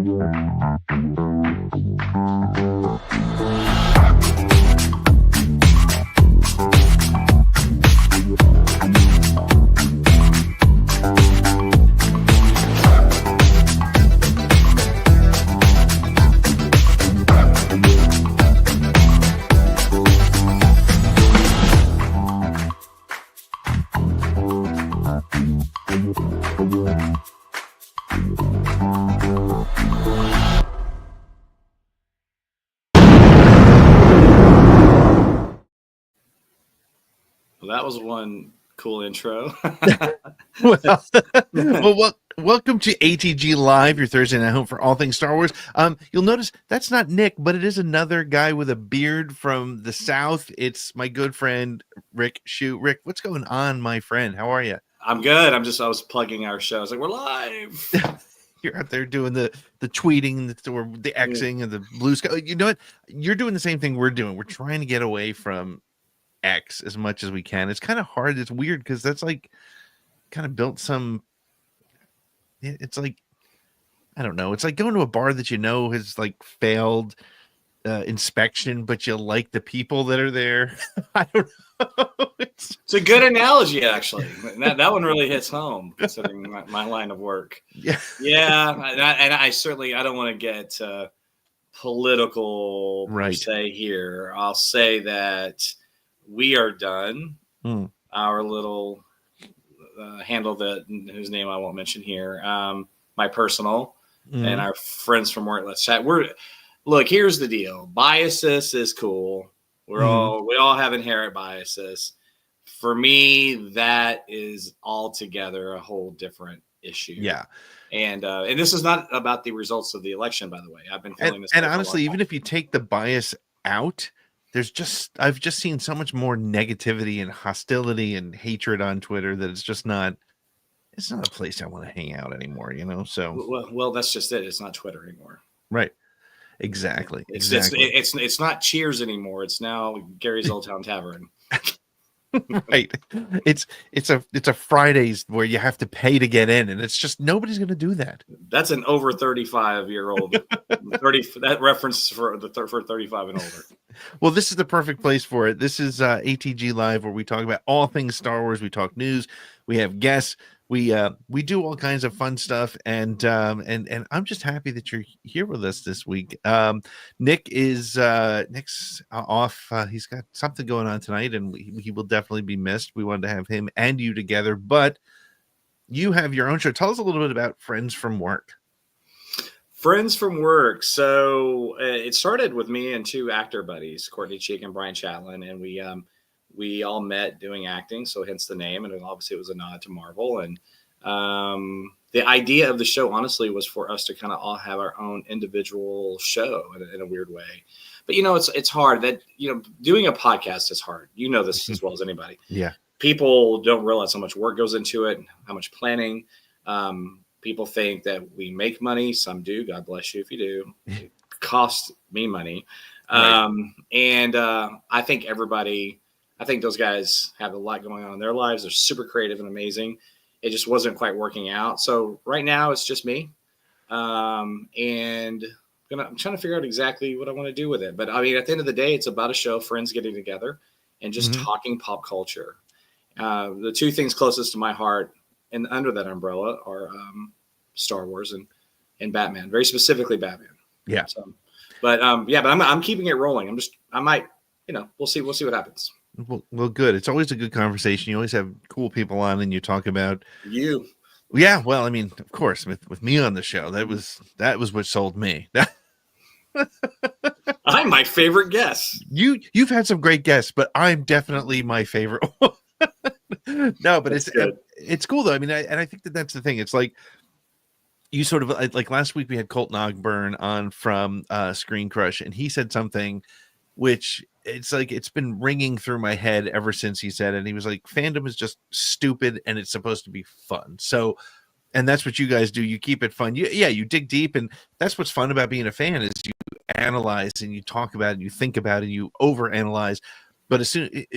Well, that was one cool intro. Welcome to ATGLive, your Thursday night home for all things Star Wars. You'll notice that's not Nick, but it is another guy with a beard from the South. It's my good friend Rick Shew. Rick, what's going on, my friend? How are you? I'm good. I was plugging our show. I was like, we're live. You're out there doing the tweeting, the Xing, and the blue sky. You know what? You're doing the same thing we're doing. We're trying to get away from X as much as we can. It's kind of hard. It's weird because that's like kind of built some. It's like, I don't know. It's like going to a bar that you know has like failed inspection, but you like the people that are there. I don't know. It's a good analogy, actually. That one really hits home, considering my line of work. Yeah. And I certainly I don't want to get political per se here. I'll say that we are done. Our little handle whose name I won't mention here, my personal and our friends from work. Let's chat. Look. Here's the deal. Biases is cool. We all have inherent biases. For me, that is altogether a whole different issue. Yeah. And this is not about the results of the election, by the way. I've been feeling this. And honestly, even if you take the bias out, I've just seen so much more negativity and hostility and hatred on Twitter that it's not a place I want to hang out anymore, you know? So well, that's just it. It's not Twitter anymore. Right. Exactly. It's not Cheers anymore. It's now Gary's Old Town Tavern. Right. It's a Fridays where you have to pay to get in, and it's just nobody's going to do that. That's an over 35-year-old 30 that reference for 35 and older. Well, this is the perfect place for it. This is ATGLive, where we talk about all things Star Wars. We talk news. We have guests. We do all kinds of fun stuff, and I'm just happy that you're here with us this week. Nick's off. He's got something going on tonight, and he will definitely be missed. We wanted to have him and you together, but you have your own show. Tell us a little bit about Friends from Work. Friends from Work. So it started with me and two actor buddies, Courtney Cheek and Brian Chatlin, and we all met doing acting, so hence the name, and obviously it was a nod to Marvel. And the idea of the show, honestly, was for us to kind of all have our own individual show in a weird way. But it's hard. That doing a podcast is hard. You know this as well as anybody. Yeah. People don't realize how much work goes into it, how much planning. People think that we make money. Some do. God bless you if you do. It costs me money. Right. And I think those guys have a lot going on in their lives. They're super creative and amazing. It just wasn't quite working out. So right now it's just me. And I'm trying to figure out exactly what I want to do with it. But I mean, at the end of the day, it's about a show, friends getting together and just talking pop culture. The two things closest to my heart and under that umbrella are Star Wars and Batman, very specifically Batman. Yeah. So, but I'm keeping it rolling. We'll see what happens. Well, good. It's always a good conversation. You always have cool people on, and you talk about you. Yeah, well, I mean, of course, with me on the show, that was what sold me. I'm my favorite guest. You've had some great guests, but I'm definitely my favorite one. No, but it's cool though. I mean, I think that's the thing. It's like you sort of like last week we had Colt Nogburn on from Screen Crush, and he said something which it's like it's been ringing through my head ever since he said it. And he was like, fandom is just stupid and it's supposed to be fun. So, and that's what you guys do. You keep it fun. You dig deep, and that's what's fun about being a fan is you analyze and you talk about it, and you think about it, and you overanalyze. but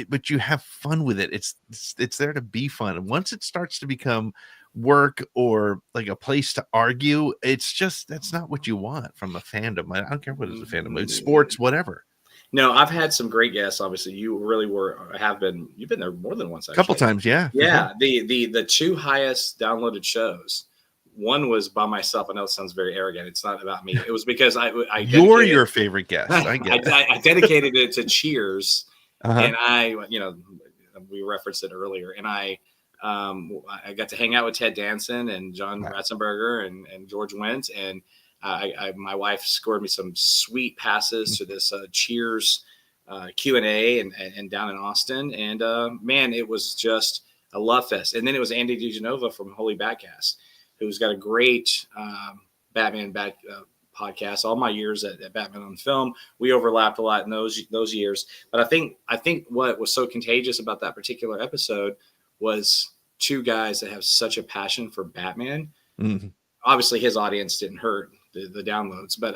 but you have fun with it. It's there to be fun. And once it starts to become work or like a place to argue, that's not what you want from a fandom. I don't care what is a fandom, it's sports, whatever. No, I've had some great guests. Obviously, you really you've been there more than once. Actually. A couple times, yeah. Yeah, sure. The two highest downloaded shows. One was by myself. I know it sounds very arrogant. It's not about me. It was because I you're your favorite guest. I get I dedicated it to Cheers, and we referenced it earlier, and I got to hang out with Ted Danson and John Ratzenberger and George Wendt, and my wife scored me some sweet passes to this Cheers Q&A and down in Austin, and man, it was just a love fest. And then it was Andy DiGenova from Holy Batcast, who's got a great Batman podcast. All my years at Batman on Film, we overlapped a lot in those years. But I think what was so contagious about that particular episode was two guys that have such a passion for Batman. Mm-hmm. Obviously, his audience didn't hurt the downloads, but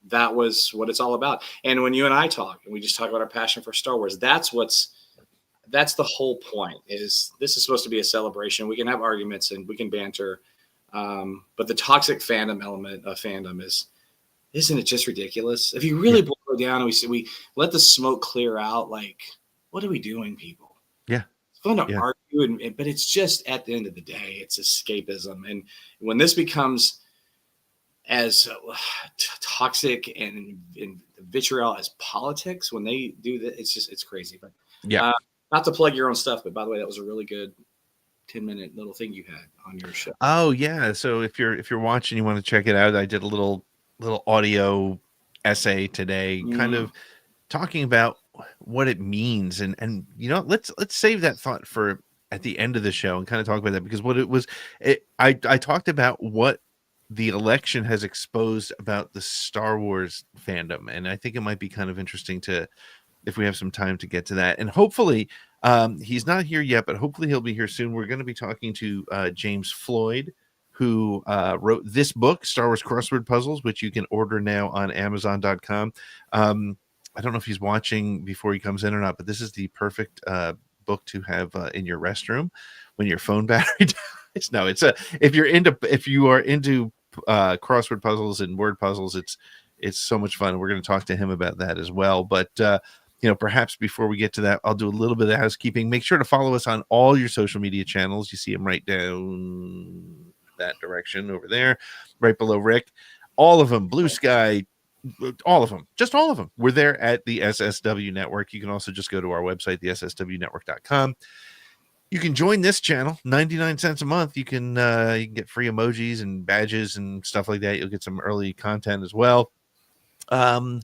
that was what it's all about. And when you and I talk, and we just talk about our passion for Star Wars, that's the whole point. Is this is supposed to be a celebration? We can have arguments and we can banter. But the toxic fandom element of fandom isn't it just ridiculous? If you really boil it down and we let the smoke clear out, like, what are we doing, people? Yeah. It's fun to argue, but it's just, at the end of the day, it's escapism. And when this becomes as toxic and vitriol as politics, when they do that, it's crazy. But not to plug your own stuff, but by the way, that was a really good 10-minute little thing you had on your show. Oh yeah. So if you're watching, you want to check it out, I did a little audio essay today, kind of talking about what it means, and let's save that thought for at the end of the show and kind of talk about that, because what it was, I talked about what the election has exposed about the Star Wars fandom, and I think it might be kind of interesting if we have some time to get to that. And hopefully he's not here yet, but hopefully he'll be here soon. We're going to be talking to James Floyd, who wrote this book, Star Wars Crossword Puzzles, which you can order now on Amazon.com. I don't know if he's watching before he comes in or not, but this is the perfect book to have in your restroom when your phone battery dies. No, if you are into crossword puzzles and word puzzles, it's so much fun. We're going to talk to him about that as well. But perhaps before we get to that, I'll do a little bit of housekeeping. Make sure to follow us on all your social media channels. You see them right down that direction over there, right below Rick. All of them, Blue Sky, all of them, just all of them. We're there at the SSW Network. You can also just go to our website, theSSWnetwork.com. You can join this channel, 99 cents a month. You can get free emojis and badges and stuff like that. You'll get some early content as well. And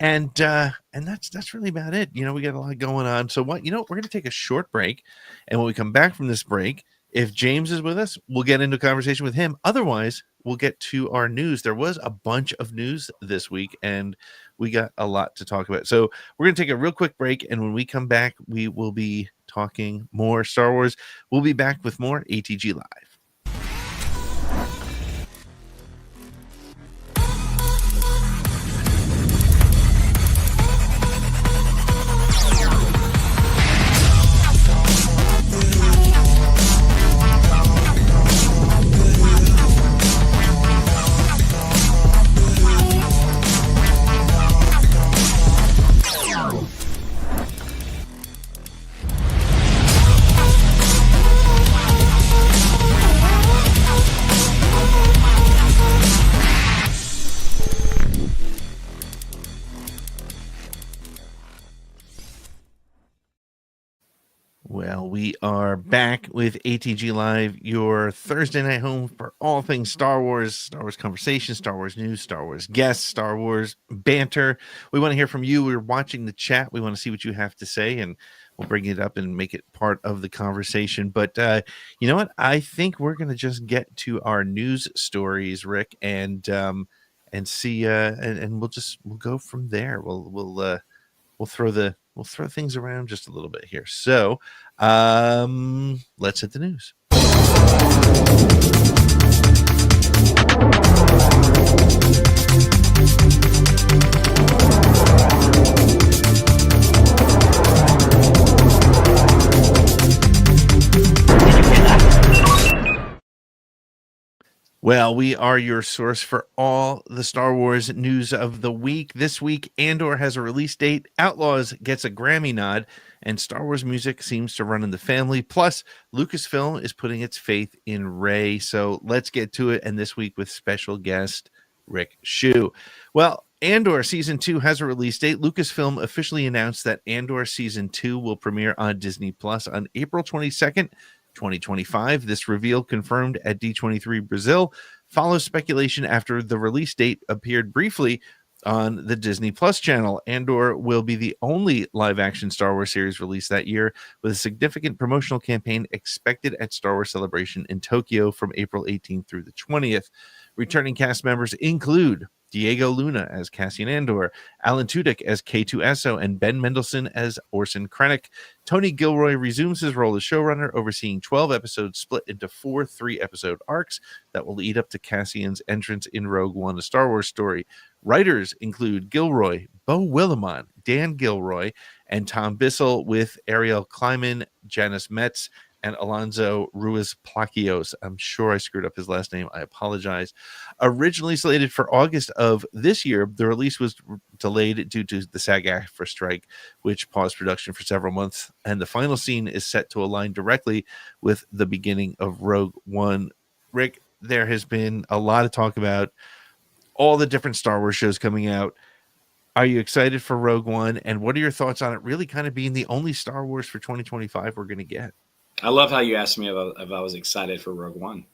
that's really about it. We got a lot going on. So we're going to take a short break, and when we come back from this break, if James is with us, we'll get into a conversation with him. Otherwise, we'll get to our news. There was a bunch of news this week, and we got a lot to talk about. So we're going to take a real quick break, and when we come back, we will be talking more Star Wars. We'll be back with more ATG Live. Well, we are back with ATG Live, your Thursday night home for all things Star Wars conversation, Star Wars news, Star Wars guests, Star Wars banter. We want to hear from you. We're watching the chat. We want to see what you have to say, and we'll bring it up and make it part of the conversation. But you know what? I think we're going to just get to our news stories, Rick, and see, and we'll go from there. We'll throw things around just a little bit here. So let's hit the news. Well, we are your source for all the Star Wars news of the week. This week, Andor has a release date, Outlaws gets a Grammy nod, and Star Wars music seems to run in the family. Plus, Lucasfilm is putting its faith in Rey. So let's get to it. And this week with special guest Rick Shew. Well, Andor Season 2 has a release date. Lucasfilm officially announced that Andor Season 2 will premiere on Disney Plus on April 22nd. 2025. This reveal, confirmed at D23 Brazil, follows speculation after the release date appeared briefly on the Disney Plus channel. Andor will be the only live-action Star Wars series released that year, with a significant promotional campaign expected at Star Wars Celebration in Tokyo from April 18th through the 20th. Returning cast members include Diego Luna as Cassian Andor, Alan Tudyk as K2SO, and Ben Mendelsohn as Orson Krennic. Tony Gilroy resumes his role as showrunner, overseeing 12 episodes split into 4 3-episode arcs that will lead up to Cassian's entrance in Rogue One, a Star Wars story. Writers include Gilroy, Beau Willimon, Dan Gilroy, and Tom Bissell, with Ariel Kleiman, Janice Metz, and Alonso Ruiz Plaquios. I'm sure I screwed up his last name. I apologize. Originally slated for August of this year, the release was delayed due to the SAG-AFTRA strike, which paused production for several months. And the final scene is set to align directly with the beginning of Rogue One. Rick, there has been a lot of talk about all the different Star Wars shows coming out. Are you excited for Rogue One? And what are your thoughts on it really kind of being the only Star Wars for 2025 we're going to get? I love how you asked me if I was excited for Rogue One.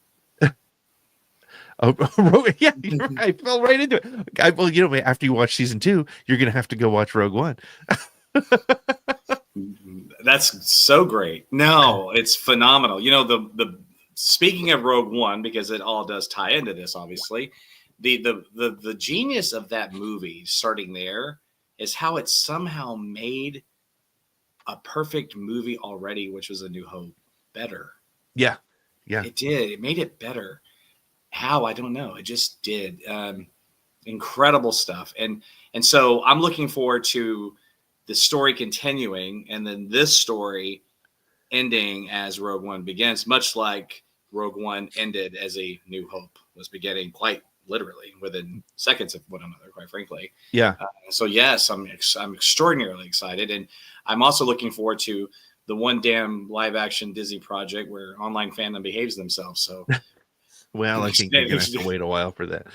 Oh, yeah, I fell right into it. Well, after you watch season 2, you're going to have to go watch Rogue One. That's so great. No, it's phenomenal. The speaking of Rogue One, because it all does tie into this, obviously, the genius of that movie starting there is how it somehow made a perfect movie already, which was A New Hope, better. Yeah. It did. It made it better. How? I don't know. It just did. Incredible stuff. And so I'm looking forward to the story continuing, and then this story ending as Rogue One begins, much like Rogue One ended as A New Hope was beginning, quite literally within seconds of one another, quite frankly. Yeah. So yes, I'm extraordinarily excited, and I'm also looking forward to the one damn live action Disney project where online fandom behaves themselves. So, well, I think you're gonna have to wait a while for that.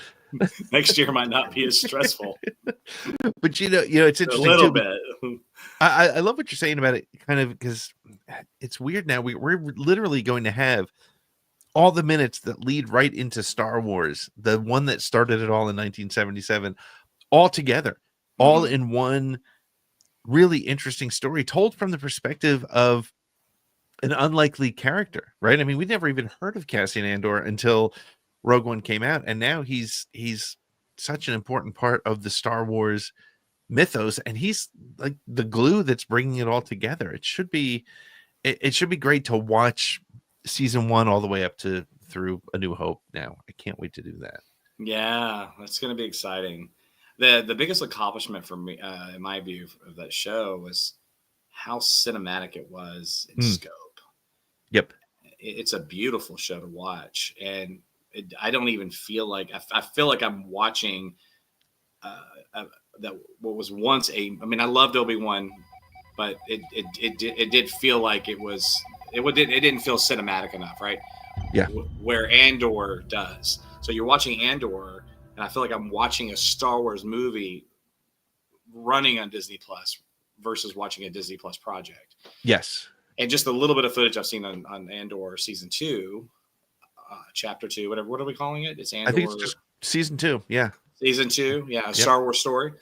Next year might not be as stressful. But it's interesting a little bit. I love what you're saying about it, kind of, because it's weird now. We're literally going to have all the minutes that lead right into Star Wars, the one that started it all in 1977, all together, all in one really interesting story, told from the perspective of an unlikely character, right? I mean, we never even heard of Cassian Andor until Rogue One came out, and now he's such an important part of the Star Wars mythos, and he's like the glue that's bringing it all together. It should be great to watch season 1 all the way up to through A New Hope. Now I can't wait to do that. Yeah, that's going to be exciting. The biggest accomplishment for me, in my view, of that show was how cinematic it was in scope. Yep, it's a beautiful show to watch, and I don't even feel like I feel like I'm watching that what was once I loved Obi-Wan, but it did feel like it didn't feel cinematic enough, right? Yeah. Where Andor does. So you're watching Andor, and I feel like I'm watching a Star Wars movie running on Disney Plus versus watching a Disney Plus project. Yes. And just a little bit of footage I've seen on Andor season 2, chapter 2, whatever. What are we calling it? It's Andor. I think it's just season 2. Yeah. Season 2. Yeah. Star Wars story.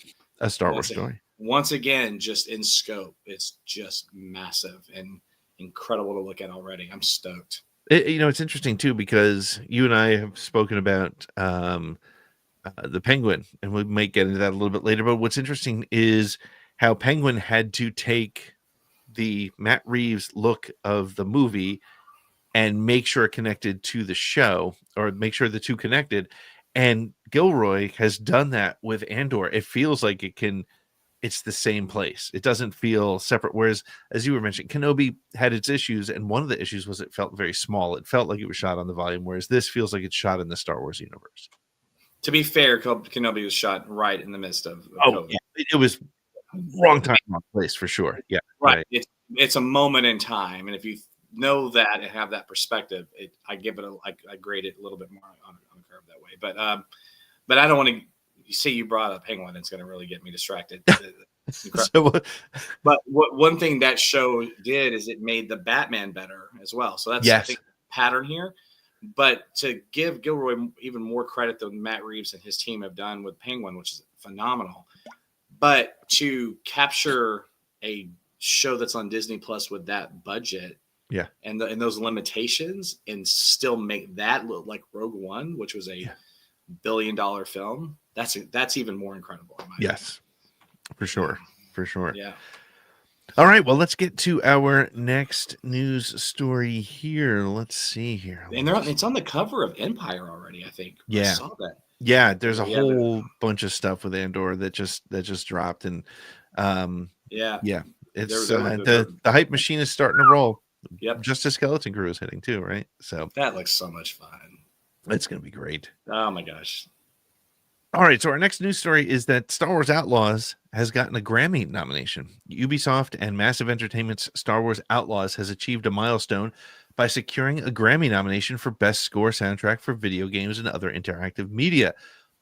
A Star Wars story. Once again, just in scope, it's just massive and incredible to look at already. I'm stoked. It's interesting too, because you and I have spoken about the Penguin, and we might get into that a little bit later. But what's interesting is how Penguin had to take the Matt Reeves look of the movie and make sure it connected to the show, or make sure the two connected. And Gilroy has done that with Andor. It feels like it can it's the same place. It doesn't feel separate. Whereas, as you were mentioning, Kenobi had its issues, and one of the issues was it felt very small. It felt like it was shot on the volume, whereas this feels like it's shot in the Star Wars universe. To be fair, Kenobi was shot right in the midst of COVID. Yeah. It was wrong time, wrong place for sure. Yeah, right. It's a moment in time, and if you know that and have that perspective, I grade it a little bit more on a curve that way. But I don't want to. You see, you brought up Penguin. It's going to really get me distracted. But one thing that show did is it made the Batman better as well. So that's I think the pattern here. But to give Gilroy even more credit than Matt Reeves and his team have done with Penguin, which is phenomenal. But to capture a show that's on Disney Plus with that budget, and those limitations, and still make that look like Rogue One, which was a $1 billion film. That's even more incredible. Yes, for sure. Yeah. All right. Well, let's get to our next news story here. Let's see here. And it's on the cover of Empire already, I think. Yeah. I saw that. Yeah, there's a whole bunch of stuff with Andor that just dropped, and it's the hype machine is starting to roll. Yep. Just a Skeleton Crew is hitting too, right? So that looks so much fun. It's going to be great. Oh my gosh. All right, so our next news story is that Star Wars Outlaws has gotten a Grammy nomination. Ubisoft and Massive Entertainment's Star Wars Outlaws has achieved a milestone by securing a Grammy nomination for Best Score Soundtrack for Video Games and Other Interactive Media.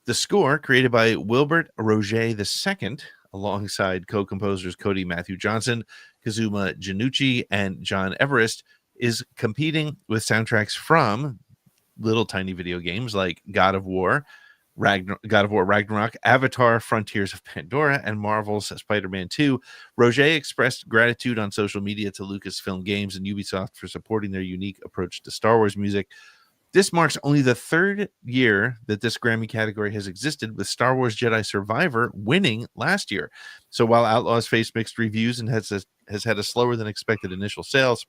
The score, created by Wilbert Roger II, alongside co-composers Cody Matthew Johnson, Kazuma Janucci, and John Everest, is competing with soundtracks from little tiny video games like God of War Ragnarok, Avatar, Frontiers of Pandora, and Marvel's Spider-Man 2. Roger expressed gratitude on social media to Lucasfilm Games and Ubisoft for supporting their unique approach to Star Wars music. This marks only the third year that this Grammy category has existed, with Star Wars Jedi Survivor winning last year. So while Outlaws faced mixed reviews and has had a slower than expected initial sales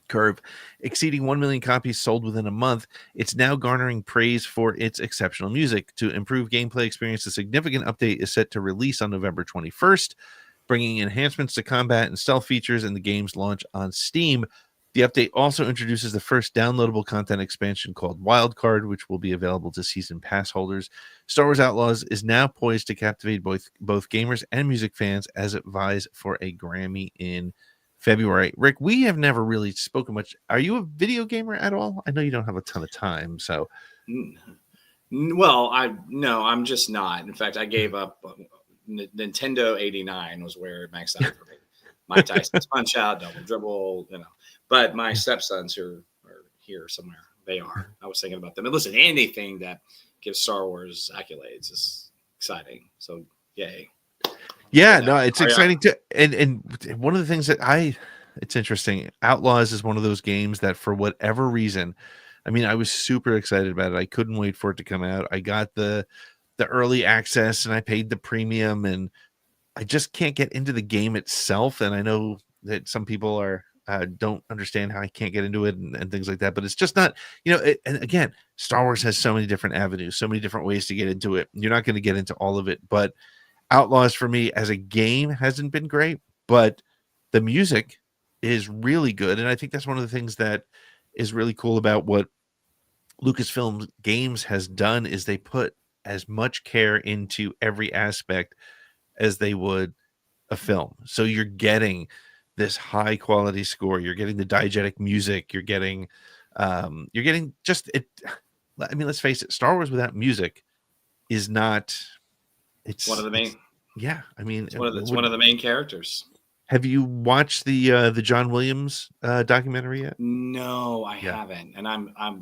curve, exceeding 1 million copies sold within a month, it's now garnering praise for its exceptional music. To improve gameplay experience, a significant update is set to release on November 21st, bringing enhancements to combat and stealth features in the game's launch on Steam. The update also introduces the first downloadable content expansion called Wildcard, which will be available to season pass holders. Star Wars Outlaws is now poised to captivate both gamers and music fans as it vies for a Grammy in February. Rick, we have never really spoken much. Are you a video gamer at all? I know you don't have a ton of time, so. Well, I'm just not. In fact, I gave up. Nintendo 89 was where it maxed out for me. Mike Tyson's Punch Out, Double Dribble, But my stepsons who are here somewhere, they are. I was thinking about them. And listen, anything that gives Star Wars accolades is exciting. So, yay. Yeah, no, it's exciting too. And one of the things that it's interesting. Outlaws is one of those games that, for whatever reason, I was super excited about it. I couldn't wait for it to come out. I got the early access and I paid the premium, and I just can't get into the game itself. And I know that some people don't understand how I can't get into it and things like that, but it's just not, and again, Star Wars has so many different avenues, so many different ways to get into it. You're not going to get into all of it, but Outlaws for me as a game hasn't been great, but the music is really good. And I think that's one of the things that is really cool about what Lucasfilm Games has done is they put as much care into every aspect as they would a film. So you're getting this high quality score, you're getting the diegetic music, you're getting just it. Let's face it, Star Wars without music is not. It's one of the main. It's one of the main characters. Have you watched the John Williams documentary yet? No, I haven't. And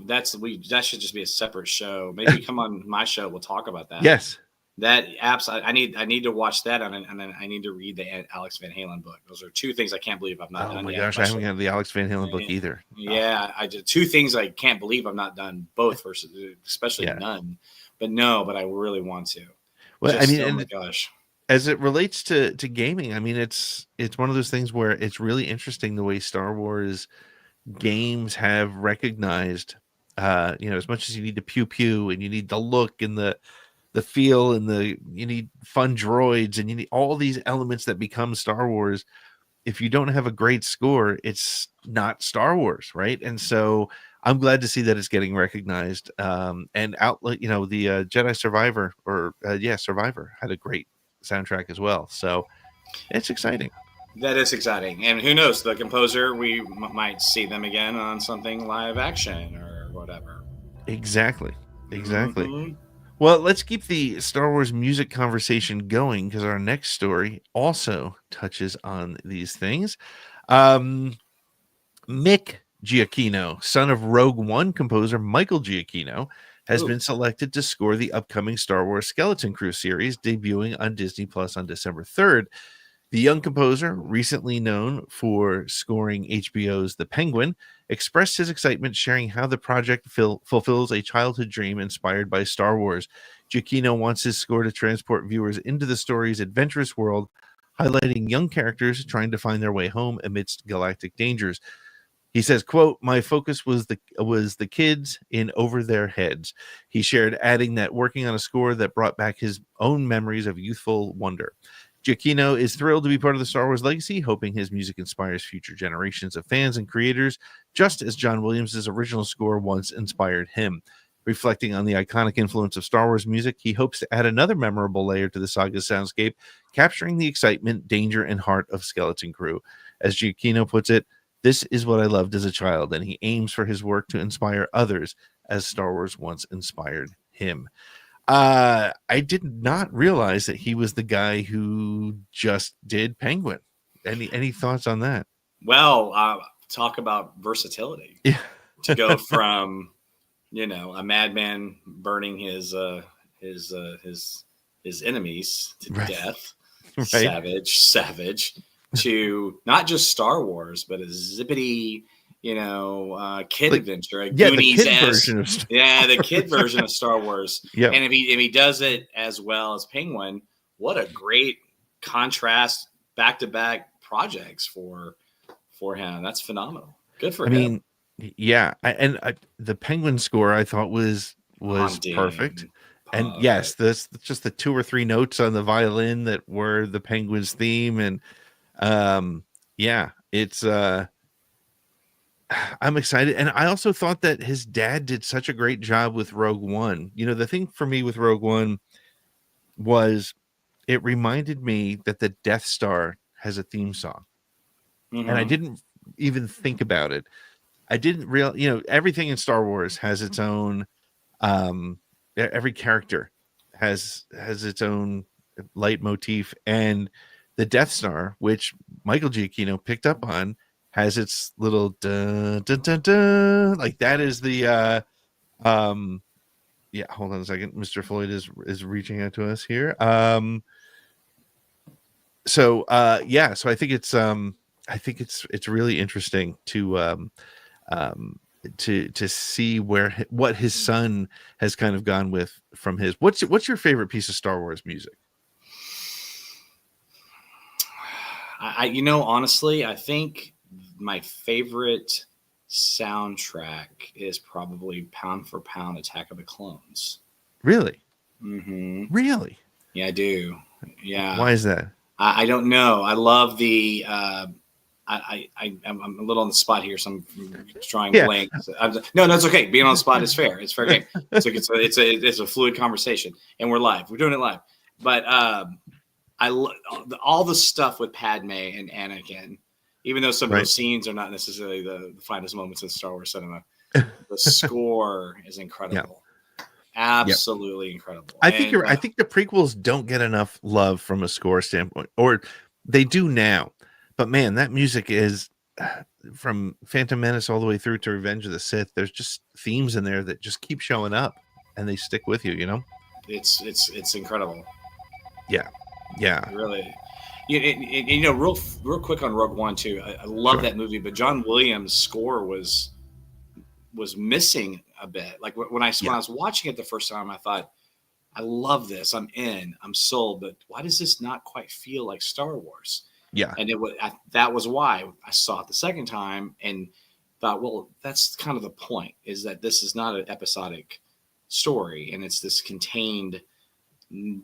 that should just be a separate show. Maybe come on my show. We'll talk about that. Yes. That apps. I need to watch that, and then I need to read the Alex Van Halen book. Those are two things I can't believe I've not done. Oh my yet. gosh, I haven't got the Alex Van Halen book either. Yeah, I did two things I can't believe I've not done. Both versus, especially none. But I really want to. Well, oh my gosh. As it relates to gaming, it's one of those things where it's really interesting the way Star Wars games have recognized, as much as you need the pew pew and you need the look and the the feel, and you need fun droids, and you need all these elements that become Star Wars. If you don't have a great score, it's not Star Wars, right? And so I'm glad to see that it's getting recognized. And outlet, the Jedi Survivor, Survivor had a great soundtrack as well. So it's exciting. That is exciting. And who knows, the composer, we might see them again on something live action or whatever. Exactly. Mm-hmm. Well, let's keep the Star Wars music conversation going, because our next story also touches on these things. Mick Giacchino, son of Rogue One composer Michael Giacchino, has been selected to score the upcoming Star Wars Skeleton Crew series debuting on Disney Plus on December 3rd. The young composer, recently known for scoring HBO's The Penguin, expressed his excitement, sharing how the project fulfills a childhood dream inspired by Star Wars. Giacchino wants his score to transport viewers into the story's adventurous world, highlighting young characters trying to find their way home amidst galactic dangers. He says, quote, "My focus was the kids in over their heads." He shared, adding that working on a score that brought back his own memories of youthful wonder. Giacchino is thrilled to be part of the Star Wars legacy, hoping his music inspires future generations of fans and creators, just as John Williams' original score once inspired him. Reflecting on the iconic influence of Star Wars music, he hopes to add another memorable layer to the saga's soundscape, capturing the excitement, danger, and heart of Skeleton Crew. As Giacchino puts it, "This is what I loved as a child," and he aims for his work to inspire others as Star Wars once inspired him. I did not realize that he was the guy who just did Penguin. Any thoughts on that? Well, talk about versatility. Yeah. To go from, a madman burning his enemies to death, right. savage, to not just Star Wars, but a zippity, kid adventure. A Goonies the kid version of Star the kid version of Star Wars. Yeah. And if he does it as well as Penguin, what a great contrast, back-to-back projects for him. That's phenomenal. Good for him. The Penguin score I thought was perfect. And yes, this just the 2 or 3 notes on the violin that were the Penguin's theme, and it's I'm excited. And I also thought that his dad did such a great job with Rogue One. The thing for me with Rogue One was it reminded me that the Death Star has a theme song. Mm-hmm. And I didn't even think about it. I didn't everything in Star Wars has its own, every character has its own leitmotif, and the Death Star, which Michael Giacchino picked up on, has its little dun, dun, dun, dun. Like that is the hold on a second. Mr. Floyd is reaching out to us here. So I think it's really interesting to see what his son has kind of gone with from his. What's your favorite piece of Star Wars music? Honestly, I think my favorite soundtrack is probably Pound for Pound Attack of the Clones. Really? Mm-hmm. Really? Yeah, I do. Yeah. Why is that? I don't know. I love the. I'm a little on the spot here, so I'm drawing blanks. No, that's okay. Being on the spot is fair. It's fair game. It's a fluid conversation, and we're live. We're doing it live. But I love all the stuff with Padme and Anakin. Even though some of those scenes are not necessarily the finest moments in Star Wars cinema, the score is incredible. Yeah. Absolutely incredible. I think I think the prequels don't get enough love from a score standpoint, or they do now. But man, that music is from Phantom Menace all the way through to Revenge of the Sith. There's just themes in there that just keep showing up, and they stick with you. It's incredible. Yeah. Really. Real quick on Rogue One too. I love that movie, but John Williams' score was missing a bit. Like when I was watching it the first time, I thought, I love this. I'm in. I'm sold. But why does this not quite feel like Star Wars? Yeah. And that was why I saw it the second time and thought, well, that's kind of the point, is that this is not an episodic story, and it's this contained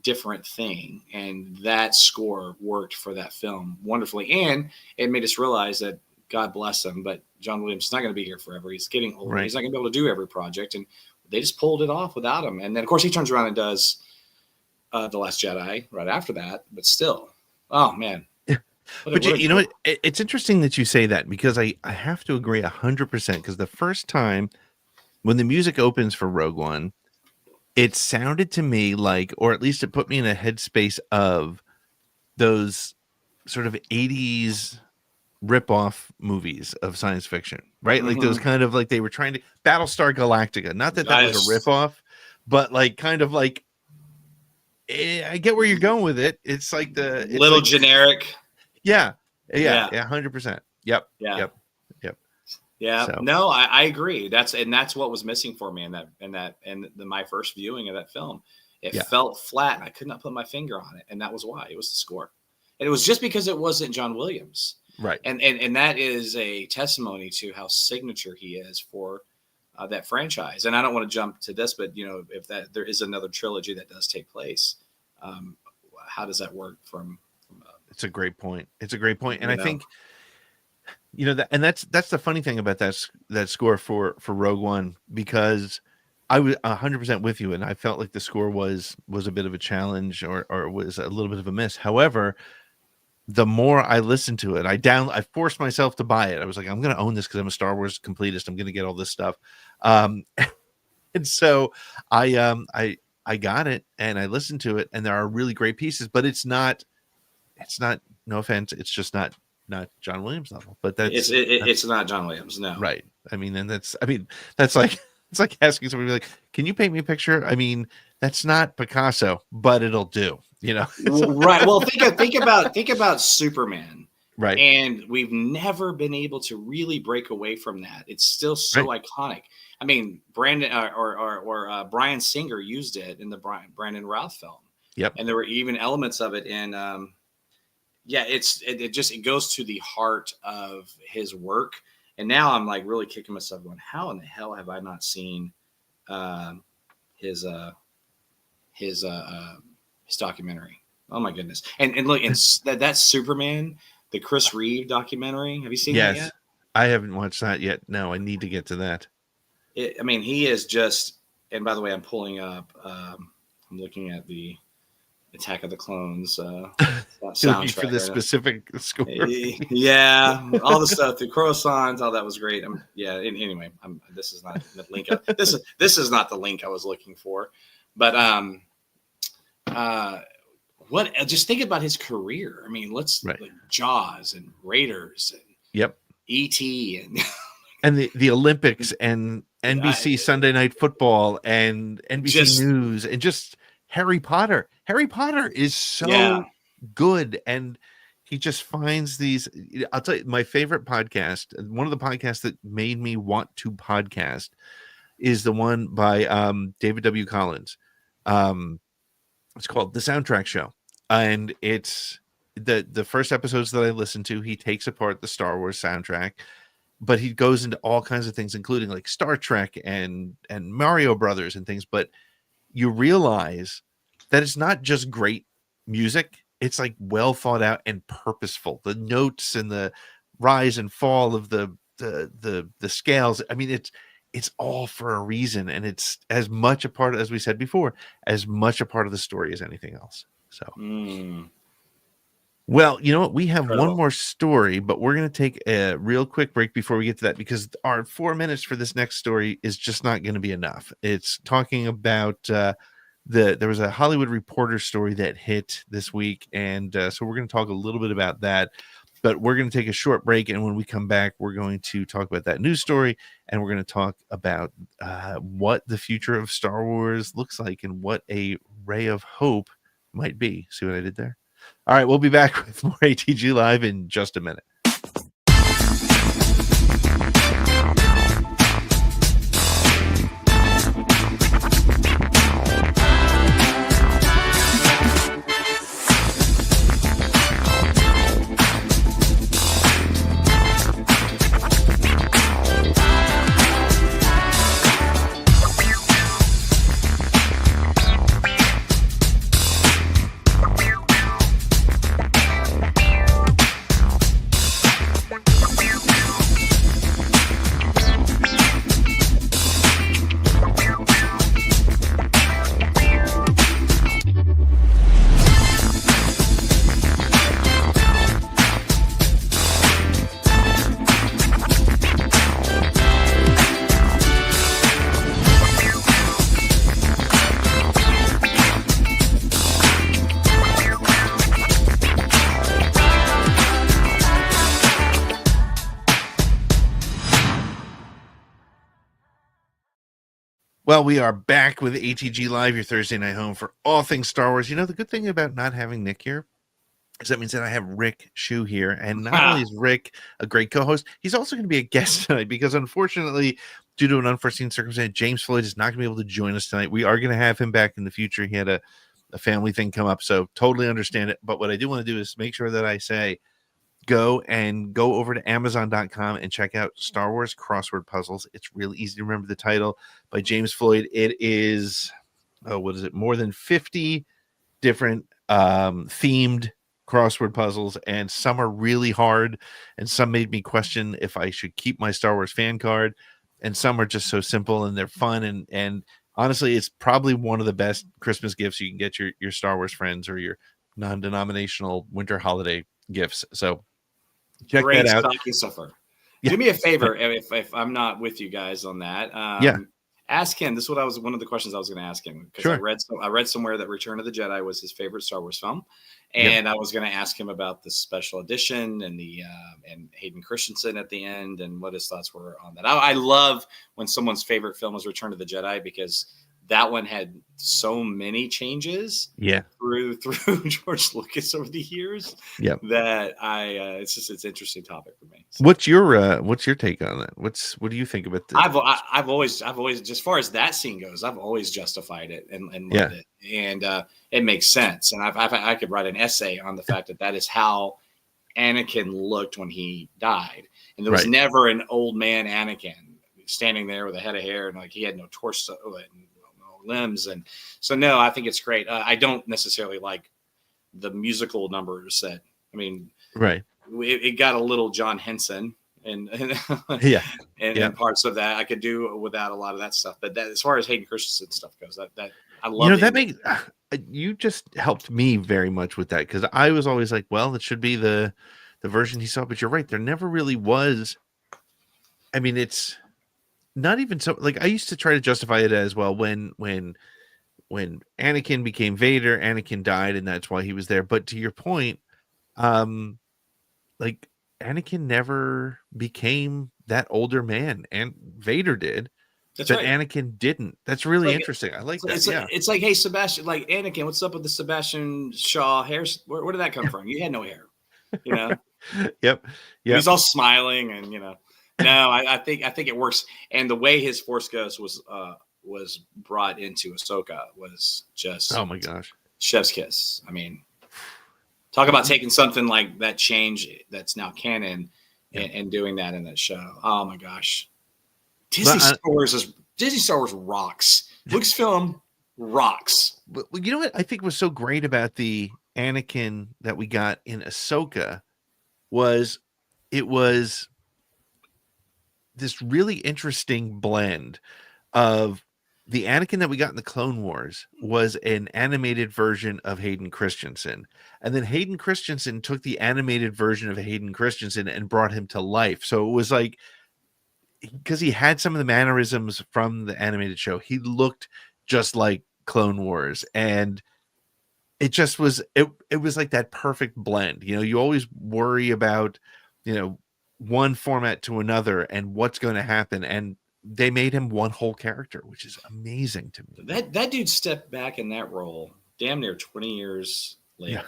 different thing, and that score worked for that film wonderfully, and it made us realize that, God bless him, but John Williams is not going to be here forever. He's getting older. Right. He's not going to be able to do every project, and they just pulled it off without him. And then, of course, he turns around and does The Last Jedi right after that. But still, oh man! But you know what? It's interesting that you say that, because I have to agree 100%. Because the first time when the music opens for Rogue One, it sounded to me like, or at least it put me in a headspace of those sort of 80s rip-off movies of science fiction, right? Like those kind of, like, they were trying to Battlestar Galactica. Not that was a rip-off, but like kind of like, I get where you're going with it. It's like it's little like, generic. Yeah, 100%. Yep. Yeah. So. No, I agree. That's what was missing for me in my first viewing of that film. It felt flat, and I could not put my finger on it, and that was why. It was the score, and it was just because it wasn't John Williams. Right. And that is a testimony to how signature he is for that franchise. And I don't want to jump to this, but if there is another trilogy that does take place, how does that work from it's a great point. And I think, that's the funny thing about that score for Rogue One, because I was 100% with you, and I felt like the score was a bit of a challenge or was a little bit of a miss. However, the more I listened to it, I forced myself to buy it. I was like, I'm going to own this because I'm a Star Wars completist. I'm going to get all this stuff. And so I got it, and I listened to it, and there are really great pieces, but it's not, no offense, it's just not John Williams level. But it's not John Williams. No. Right. I mean, and that's like, it's like asking somebody, like, can you paint me a picture? I mean, that's not Picasso, but it'll do, Right. Well, think about Superman. Right. And we've never been able to really break away from that. It's still so iconic. I mean, Brandon or Bryan Singer used it in the Brandon Routh film. Yep. And there were even elements of it in it goes to the heart of his work. And now I'm like really kicking myself going, how in the hell have I not seen his documentary? Oh my goodness. And look, and that's Superman, the Chris Reeve documentary. Have you seen that yet? I haven't watched that yet. No, I need to get to that. He is just, and by the way, I'm pulling up, I'm looking at the Attack of the Clones soundtrack for the specific score. Yeah, all the stuff, the croissants, all that was great. Anyway, this is not the link. This is not the link I was looking for. But just think about his career. I mean, like Jaws and Raiders and E.T. and the Olympics and NBC Sunday Night Football and NBC News and just Harry Potter. Harry Potter is so good, and he just finds these. I'll tell you, my favorite podcast, one of the podcasts that made me want to podcast, is the one by David W. Collins. It's called The Soundtrack Show, and it's the first episodes that I listened to. He takes apart the Star Wars soundtrack, but he goes into all kinds of things, including like Star Trek and Mario Brothers and things. But you realize that it's not just great music. It's like well thought out and purposeful. The notes and the rise and fall of the scales. I mean, it's all for a reason. And it's as much a part, as we said before, as much a part of the story as anything else. So, Well, you know what? We have one more story, but we're going to take a real quick break before we get to that, because our 4 minutes for this next story is just not going to be enough. It's talking about there was a Hollywood Reporter story that hit this week, and so we're going to talk a little bit about that. But we're going to take a short break, and when we come back, we're going to talk about that news story, and we're going to talk about what the future of Star Wars looks like and what a ray of hope might be. See what I did there? All right, we'll be back with more ATG Live in just a minute. Well, we are back with ATG Live, your Thursday night home for all things Star Wars. You know, the good thing about not having Nick here is that means that I have Rick Shew here. And not only is Rick a great co-host, he's also going to be a guest tonight because unfortunately, due to an unforeseen circumstance, James Floyd is not going to be able to join us tonight. We are going to have him back in the future. He had a family thing come up, so totally understand it. But what I do want to do is make sure that I say, go over to Amazon.com and check out Star Wars Crossword Puzzles. It's really easy to remember the title by James Floyd. It is, more than 50 different themed crossword puzzles, and some are really hard, and some made me question if I should keep my Star Wars fan card, and some are just so simple and they're fun, and honestly, it's probably one of the best Christmas gifts you can get your Star Wars friends or your non-denominational winter holiday gifts. So check Great that out. stocking stuffer. Yeah. Do me a favor if I'm not with you guys on that. Ask him. This is one of the questions I was going to ask him, because I read somewhere that Return of the Jedi was his favorite Star Wars film, and I was going to ask him about the special edition and the and Hayden Christensen at the end and what his thoughts were on that. I love when someone's favorite film is Return of the Jedi, because that one had so many changes through George Lucas over the years that it's an interesting topic for me. So. What's your take on that? What do you think about this? I've always, as far as that scene goes, I've always justified it and loved it, and it makes sense. And I could write an essay on the fact that is how Anakin looked when he died, and there was never an old man Anakin standing there with a head of hair and like he had no torso and limbs. And so no, I think it's great. I don't necessarily like the musical numbers that, I mean, it got a little John Henson and parts of that I could do without a lot of that stuff, but that, as far as Hayden Christensen stuff goes, that I love. You just helped me very much with that, because I was always like, well, it should be the version he saw, but you're right, there never really was. I mean, it's not even so, like, I used to try to justify it as, well, when Anakin became Vader, Anakin died, and that's why he was there. But to your point, like, Anakin never became that older man, and Vader did. But Anakin didn't. That's really interesting. I like that. It's like, hey, Sebastian, like, Anakin, what's up with the Sebastian Shaw hair? Where did that come from? You had no hair, you know? Yep. He's all smiling and, you know. No, I think it works, and the way his Force Ghost was brought into Ahsoka was just, oh my gosh, chef's kiss. I mean, talk about taking something like that change that's now canon and doing that in that show. Oh my gosh, Disney Star Wars rocks. Lucasfilm rocks. But you know what I think was so great about the Anakin that we got in Ahsoka was this really interesting blend of the Anakin that we got in the Clone Wars was an animated version of Hayden Christensen. And then Hayden Christensen took the animated version of Hayden Christensen and brought him to life. So it was like, because he had some of the mannerisms from the animated show, he looked just like Clone Wars. And it just was, it was like that perfect blend. You know, you always worry about, you know, one format to another and what's going to happen, and they made him one whole character, which is amazing to me. That dude stepped back in that role damn near 20 years later.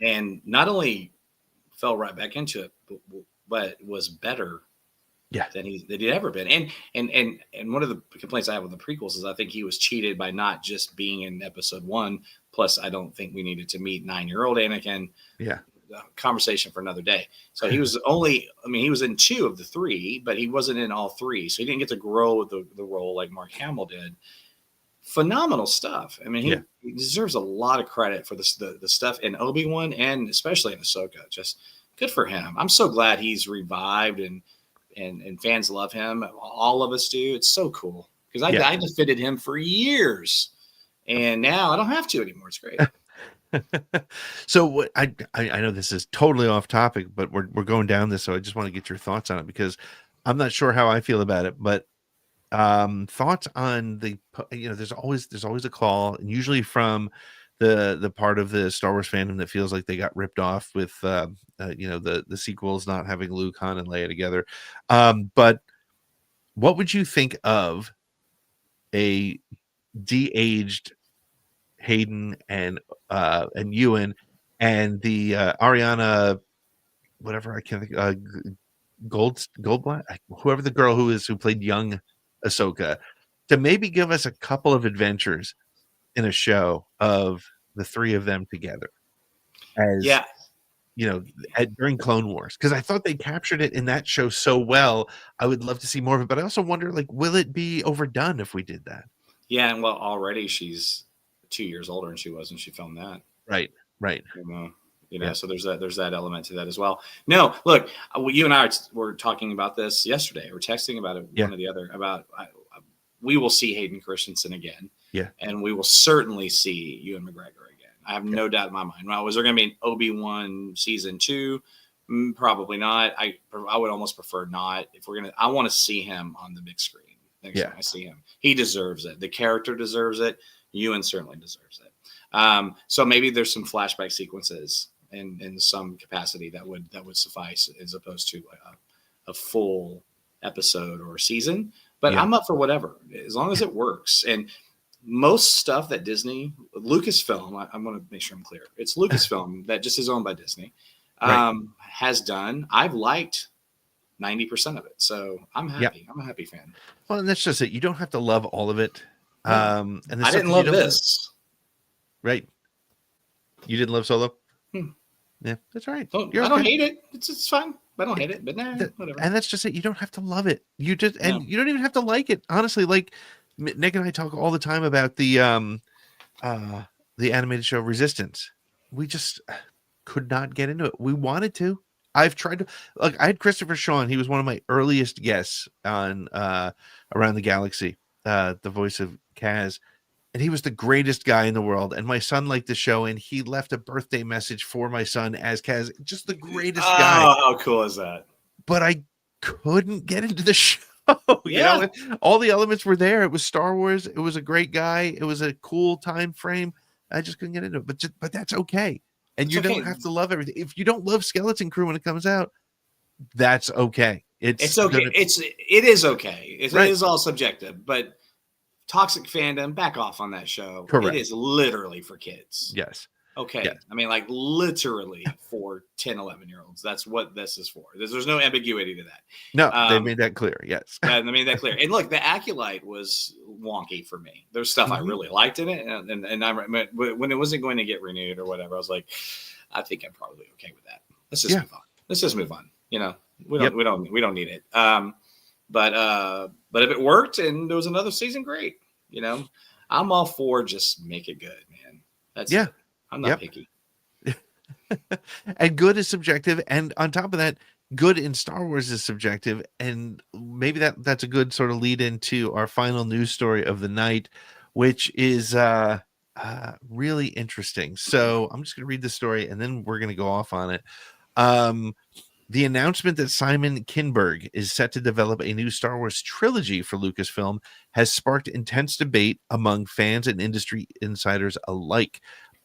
And not only fell right back into it, but was better than he'd ever been. And one of the complaints I have with the prequels is I think he was cheated by not just being in episode 1. Plus, I don't think we needed to meet 9-year-old Anakin. Conversation for another day. So he was he was in 2 of the 3, but he wasn't in all 3. So he didn't get to grow the role like Mark Hamill did. Phenomenal stuff. I mean, he deserves a lot of credit for the stuff in Obi-Wan and especially in Ahsoka. Just good for him. I'm so glad he's revived and fans love him. All of us do. It's so cool because I defended him for years, and now I don't have to anymore. It's great. So what I know this is totally off topic, but we're going down this, so I just want to get your thoughts on it because I'm not sure how I feel about it. But thoughts on the, you know, there's always a call, and usually from the part of the Star Wars fandom that feels like they got ripped off with you know, the sequels not having Luke, Han, and Leia together. But what would you think of a de-aged Hayden and Ewan and the Ariana, whatever I can't think, Goldblatt, whoever the girl who played young Ahsoka, to maybe give us a couple of adventures in a show of the three of them together, as Yeah. during Clone Wars, because I thought they captured it in that show so well. I would love to see more of it, but I also wonder, like, will it be overdone if we did that? Yeah, and well, already she's 2 years older than she was when she filmed that. Right. Yeah. So there's that element to that as well. No, look, you and I were talking about this yesterday. We're texting about it, one or the other, about we will see Hayden Christensen again. Yeah. And we will certainly see Ewan McGregor again. I have no doubt in my mind. Now, was there going to be an Obi-Wan season 2? Probably not. I would almost prefer not. If we're I want to see him on the big screen next time I see him. He deserves it. The character deserves it. Ewan certainly deserves it. So maybe there's some flashback sequences in some capacity that would suffice, as opposed to a full episode or season. But I'm up for whatever, as long as it works. And most stuff that Disney, Lucasfilm, I'm going to make sure I'm clear. It's Lucasfilm that just is owned by Disney, has done. I've liked 90% of it. So I'm happy. I'm a happy fan. Well, and that's just it. You don't have to love all of it. And I didn't love this. Right. You didn't love Solo? Yeah, that's right. I don't hate it. It's fine. I don't hate it, but whatever. And that's just it. You don't have to love it. You just and you don't even have to like it. Honestly, like Nick and I talk all the time about the animated show Resistance. We just could not get into it. We wanted to. I've tried to. Look, I had Christopher Sean. He was one of my earliest guests on Around the Galaxy, the voice of Kaz. And he was the greatest guy in the world. And my son liked the show, and he left a birthday message for my son as Kaz. Just the greatest guy. Oh, how cool is that? But I couldn't get into the show. All the elements were there. It was Star Wars. It was a great guy. It was a cool time frame. I just couldn't get into it. But that's okay. And you don't have to love everything. If you don't love Skeleton Crew when it comes out, that's okay. It's okay. It is okay. It is all subjective, but toxic fandom, back off on that show. Correct. It is literally for kids. Yes. Okay. Yes. I mean, like literally for 10, 11-year-olds. That's what this is for. There's no ambiguity to that. No, they made that clear. Yes. They made that clear. And look, the ATGLive was wonky for me. There's stuff I really liked in it. And I when it wasn't going to get renewed or whatever, I was like, I think I'm probably okay with that. Let's just move on. Let's just move on. We don't need it. But if it worked and there was another season, great. I'm all for just make it good, man. That's it. I'm not picky. And good is subjective, and on top of that, good in Star Wars is subjective, and maybe that's a good sort of lead into our final news story of the night, which is really interesting. So I'm just going to read the story, and then we're going to go off on it. The announcement that Simon Kinberg is set to develop a new Star Wars trilogy for Lucasfilm has sparked intense debate among fans and industry insiders alike.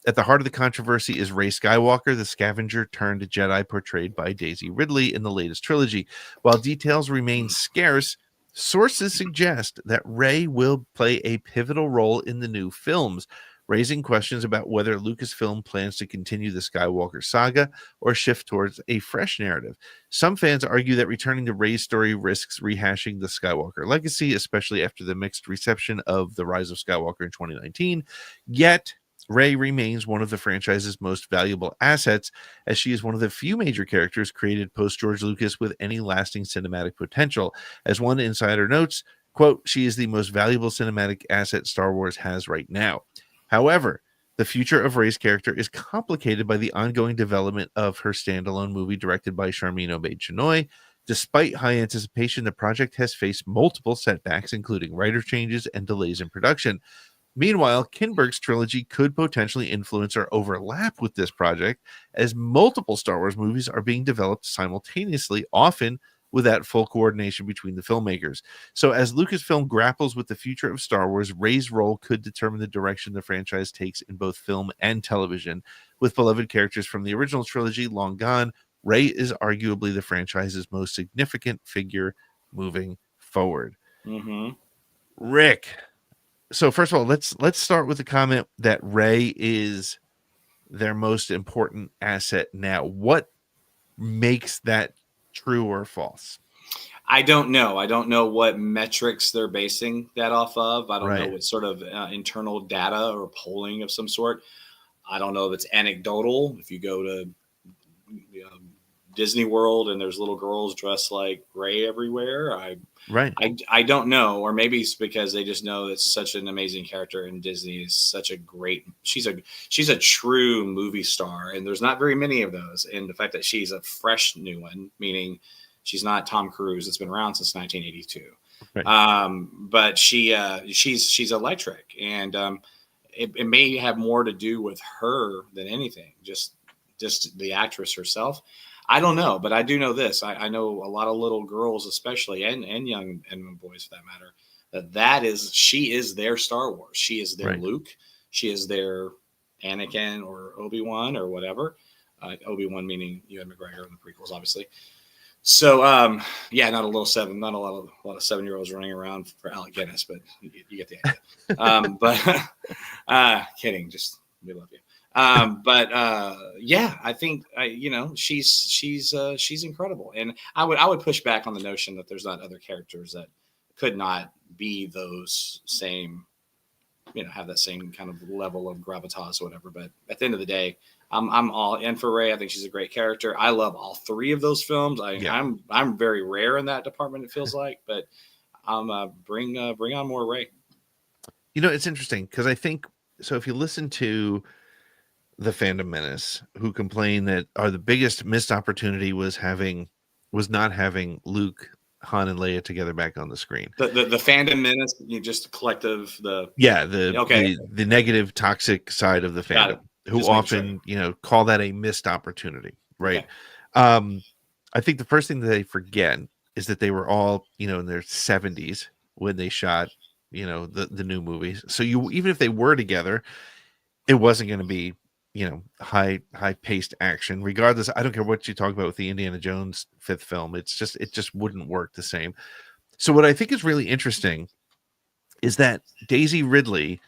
At the heart of the controversy is Rey Skywalker, the scavenger turned Jedi portrayed by Daisy Ridley in the latest trilogy. While details remain scarce, sources suggest that Rey will play a pivotal role in the new films, raising questions about whether Lucasfilm plans to continue the Skywalker saga or shift towards a fresh narrative. Some fans argue that returning to Rey's story risks rehashing the Skywalker legacy, especially after the mixed reception of The Rise of Skywalker in 2019. Yet, Rey remains one of the franchise's most valuable assets, as she is one of the few major characters created post-George Lucas with any lasting cinematic potential. As one insider notes, quote, "She is the most valuable cinematic asset Star Wars has right now." However, the future of Rey's character is complicated by the ongoing development of her standalone movie directed by Sharmeen Obaid-Chinoy. Despite high anticipation, the project has faced multiple setbacks, including writer changes and delays in production. Meanwhile, Kinberg's trilogy could potentially influence or overlap with this project, as multiple Star Wars movies are being developed simultaneously, often without full coordination between the filmmakers. So as Lucasfilm grapples with the future of Star Wars, Rey's role could determine the direction the franchise takes in both film and television. With beloved characters from the original trilogy long gone, Rey is arguably the franchise's most significant figure moving forward. Mm-hmm. Rick, So first of all, let's start with the comment that Rey is their most important asset now. What makes that true or false? I don't know. I don't know what metrics they're basing that off of. I don't know Right. what sort of internal data or polling of some sort. I don't know if it's anecdotal. If you go to Disney World and there's little girls dressed like Rey everywhere, Right. I don't know, or maybe it's because they just know it's such an amazing character, and Disney is such a great. She's a true movie star, and there's not very many of those. And the fact that she's a fresh new one, meaning she's not Tom Cruise, that's been around since 1982. Right. But she's electric, and it may have more to do with her than anything, just the actress herself. I don't know, but I do know this. I know a lot of little girls, especially, and young and boys for that matter, she is their Star Wars. She is their Right. Luke. She is their Anakin or Obi-Wan or whatever. Obi-Wan meaning Ewan McGregor in the prequels, obviously. So yeah, not a lot of 7-year-olds running around for Alec Guinness, but you get the idea. But kidding, just we love you. But yeah, I think she's incredible, and I would push back on the notion that there's not other characters that could not be those same, have that same kind of level of gravitas or whatever. But at the end of the day, I'm all in for Rey. I think she's a great character. I love all three of those films. I'm very rare in that department, it feels like, but bring on more Rey. It's interesting because I think so. If you listen to the Fandom Menace, who complain that the biggest missed opportunity was not having Luke, Han, and Leia together back on the screen. The Fandom Menace, just collective the negative toxic side of the fandom, who often call that a missed opportunity, right? Okay. I think the first thing that they forget is that they were all in their 70s when they shot the new movies. So even if they were together, it wasn't going to be high paced action. Regardless, I don't care what you talk about with the Indiana Jones 5th film. It just wouldn't work the same. So what I think is really interesting is that Daisy Ridley,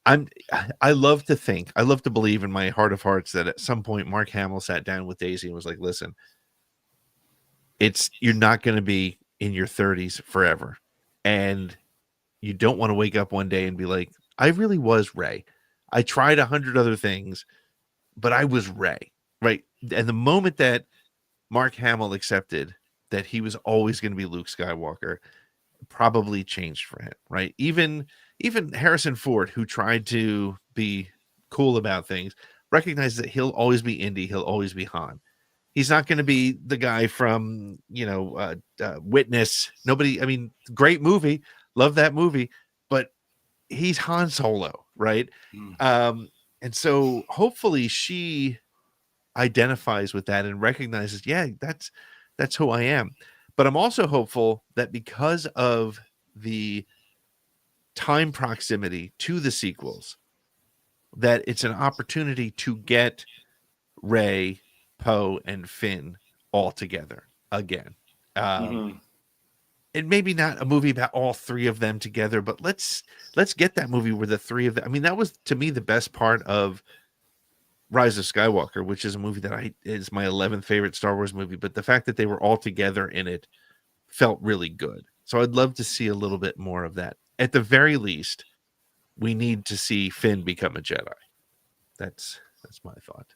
I love to believe in my heart of hearts that at some point Mark Hamill sat down with Daisy and was like, listen, you're not going to be in your 30s forever. And you don't want to wake up one day and be like, I really was Rey. I tried 100 other things, but I was Rey, right? And the moment that Mark Hamill accepted that he was always going to be Luke Skywalker, probably changed for him, right? Even Harrison Ford, who tried to be cool about things, recognizes that he'll always be Indy, he'll always be Han. He's not going to be the guy from Witness. Great movie, love that movie, but he's Han Solo, right? And so hopefully she identifies with that and recognizes, yeah, that's who I am. But I'm also hopeful that because of the time proximity to the sequels, that it's an opportunity to get Rey, Poe, and Finn all together again. And maybe not a movie about all three of them together, but let's get that movie where the three of them. I mean, that was to me the best part of Rise of Skywalker, which is a movie that is my 11th favorite Star Wars movie. But the fact that they were all together in it felt really good. So I'd love to see a little bit more of that. At the very least, we need to see Finn become a Jedi. That's my thought.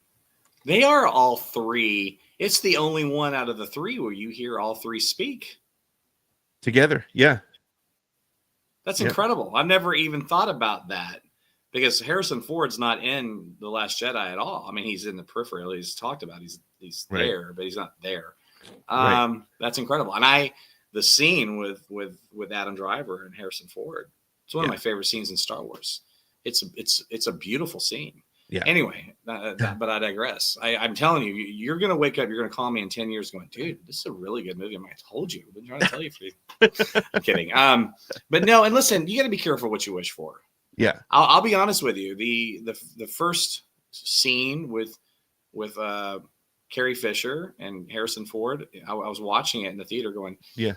They are all three. It's the only one out of the three where you hear all three speak together. Yeah. That's incredible. I've never even thought about that because Harrison Ford's not in The Last Jedi at all. I mean, he's in the peripheral. He's talked about. He's right there, but he's not there. Right. That's incredible. And the scene with Adam Driver and Harrison Ford, it's one of my favorite scenes in Star Wars. It's a beautiful scene. Yeah. Anyway, but I digress. I'm telling you, you're going to wake up, you're going to call me in 10 years going, dude, this is a really good movie. I told you. I've been trying to tell you for you. I'm kidding. But no, and listen, you got to be careful what you wish for. Yeah. I'll be honest with you. The first scene with Carrie Fisher and Harrison Ford, I was watching it in the theater going, yeah,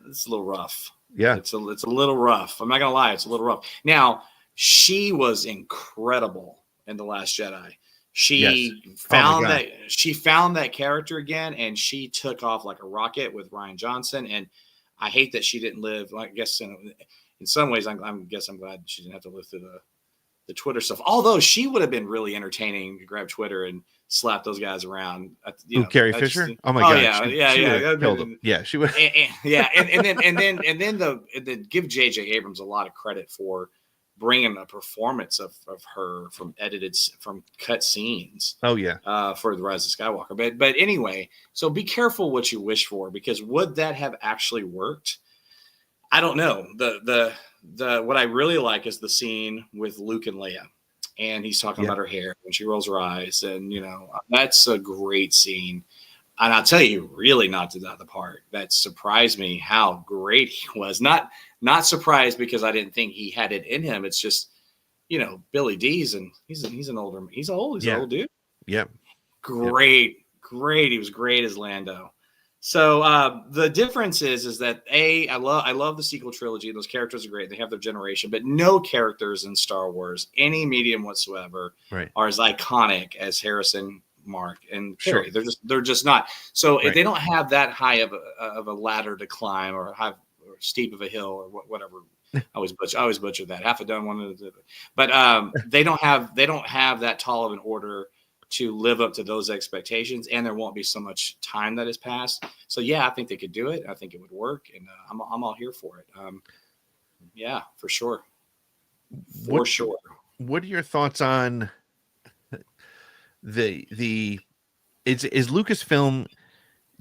it's a little rough. Yeah. It's a little rough. I'm not gonna lie, it's a little rough. Now, she was incredible in The Last Jedi. She found that character again, and she took off like a rocket with Rian Johnson. And I hate that she didn't live. I guess in some ways, I'm glad she didn't have to live through the Twitter stuff. Although she would have been really entertaining to grab Twitter and slap those guys around. Carrie Fisher? Oh my god! Yeah. Killed him. Yeah, she would. And then give J.J. Abrams a lot of credit for bringing a performance of her from cut scenes. Oh yeah. For the Rise of Skywalker. But anyway, so be careful what you wish for, because would that have actually worked? I don't know. What I really like is the scene with Luke and Leia, and he's talking about her hair when she rolls her eyes, and that's a great scene. And I'll tell you, really knocked it out of the park. That surprised me how great he was. Not surprised because I didn't think he had it in him. It's just, Billy D's, and he's an old dude. Yeah. Great. He was great as Lando. So the difference is that I love the sequel trilogy. Those characters are great. They have their generation, but no characters in Star Wars, any medium whatsoever, are as iconic as Harrison, Mark, and Carrie. They're just not. So if they don't have that high of a ladder to climb, or steep of a hill, or whatever. I always butcher that. Half a done, one of the, but they don't have that tall of an order to live up to those expectations, and there won't be so much time that has passed. So yeah, I think they could do it. I think it would work, and I'm all here for it. Yeah, for sure. Sure. What are your thoughts on is Lucasfilm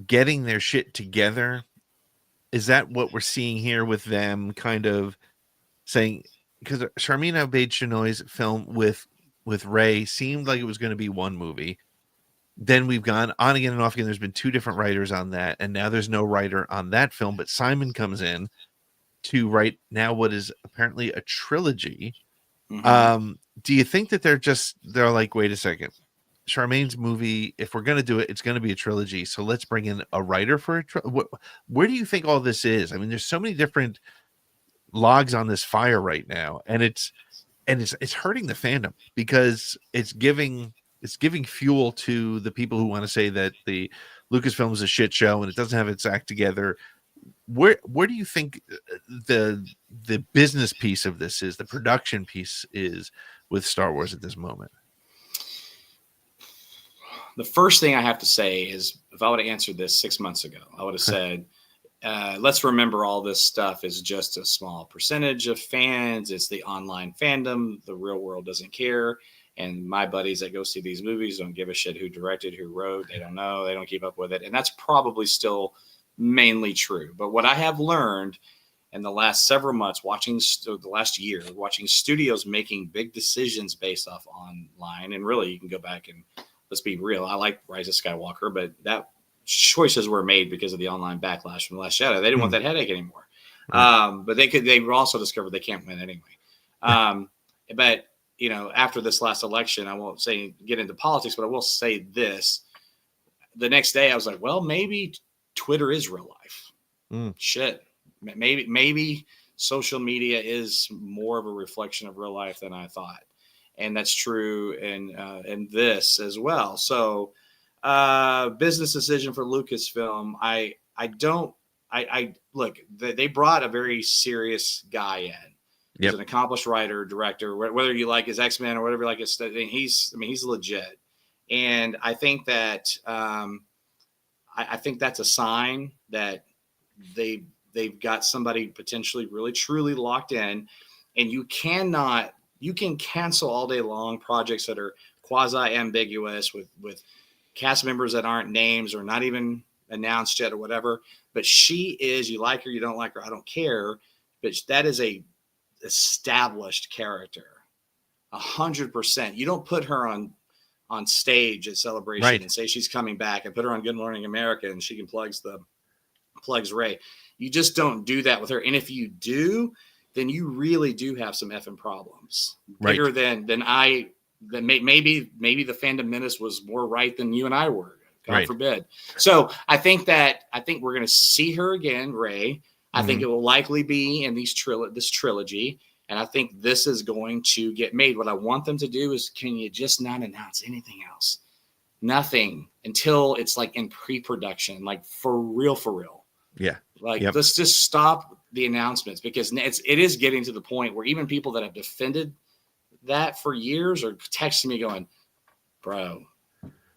getting their shit together? Is that what we're seeing here with them kind of saying, because Sharmeen Obaid-Chinoy's film with Rey seemed like it was going to be one movie. Then we've gone on again and off again. There's been two different writers on that, and now there's no writer on that film, but Simon comes in to write now what is apparently a trilogy. Mm-hmm. Do you think that they're like, wait a second, Charmaine's movie, if we're going to do it, it's going to be a trilogy, so let's bring in a writer for it. Where do you think all this is? I mean, there's so many different logs on this fire right now, and it's hurting the fandom, because it's giving fuel to the people who want to say that the Lucasfilm is a shit show and it doesn't have its act together. Where do you think the business piece of this is, the production piece is with Star Wars at this moment? The first thing I have to say is, if I would have answered this 6 months ago, I would have said, let's remember all this stuff is just a small percentage of fans. It's the online fandom. The real world doesn't care. And my buddies that go see these movies don't give a shit who directed, who wrote. They don't know. They don't keep up with it. And that's probably still mainly true. But what I have learned in the last several months, the last year, watching studios making big decisions based off online, and really you can go back and let's be real. I like Rise of Skywalker, but that choices were made because of the online backlash from The Last Jedi. They didn't want that headache anymore. But they also discovered they can't win anyway. But after this last election, I won't get into politics, but I will say this. The next day I was like, well, maybe Twitter is real life. Shit. Maybe social media is more of a reflection of real life than I thought. And that's true in this as well. So business decision for Lucasfilm. I look, they brought a very serious guy in. He's an accomplished writer, director, whether you like his X-Men or whatever you like his stuff. He's legit. And I think that I think that's a sign that they've got somebody potentially really truly locked in. And you can cancel all day long projects that are quasi-ambiguous with cast members that aren't names or not even announced yet or whatever. But she is, you like her, you don't like her, I don't care. But that is a established character, 100%. You don't put her on stage at Celebration and say she's coming back and put her on Good Morning America and she can plugs Rey. You just don't do that with her. And if you do, then you really do have some effing problems. Bigger than maybe the fandom menace was more right than you and I were. God forbid. So I think we're going to see her again, Rey. I think it will likely be in this trilogy. And I think this is going to get made. What I want them to do is, can you just not announce anything else? Nothing until it's like in pre-production, like for real. Yeah. Like, let's just stop the announcements, because it is getting to the point where even people that have defended that for years are texting me going, bro,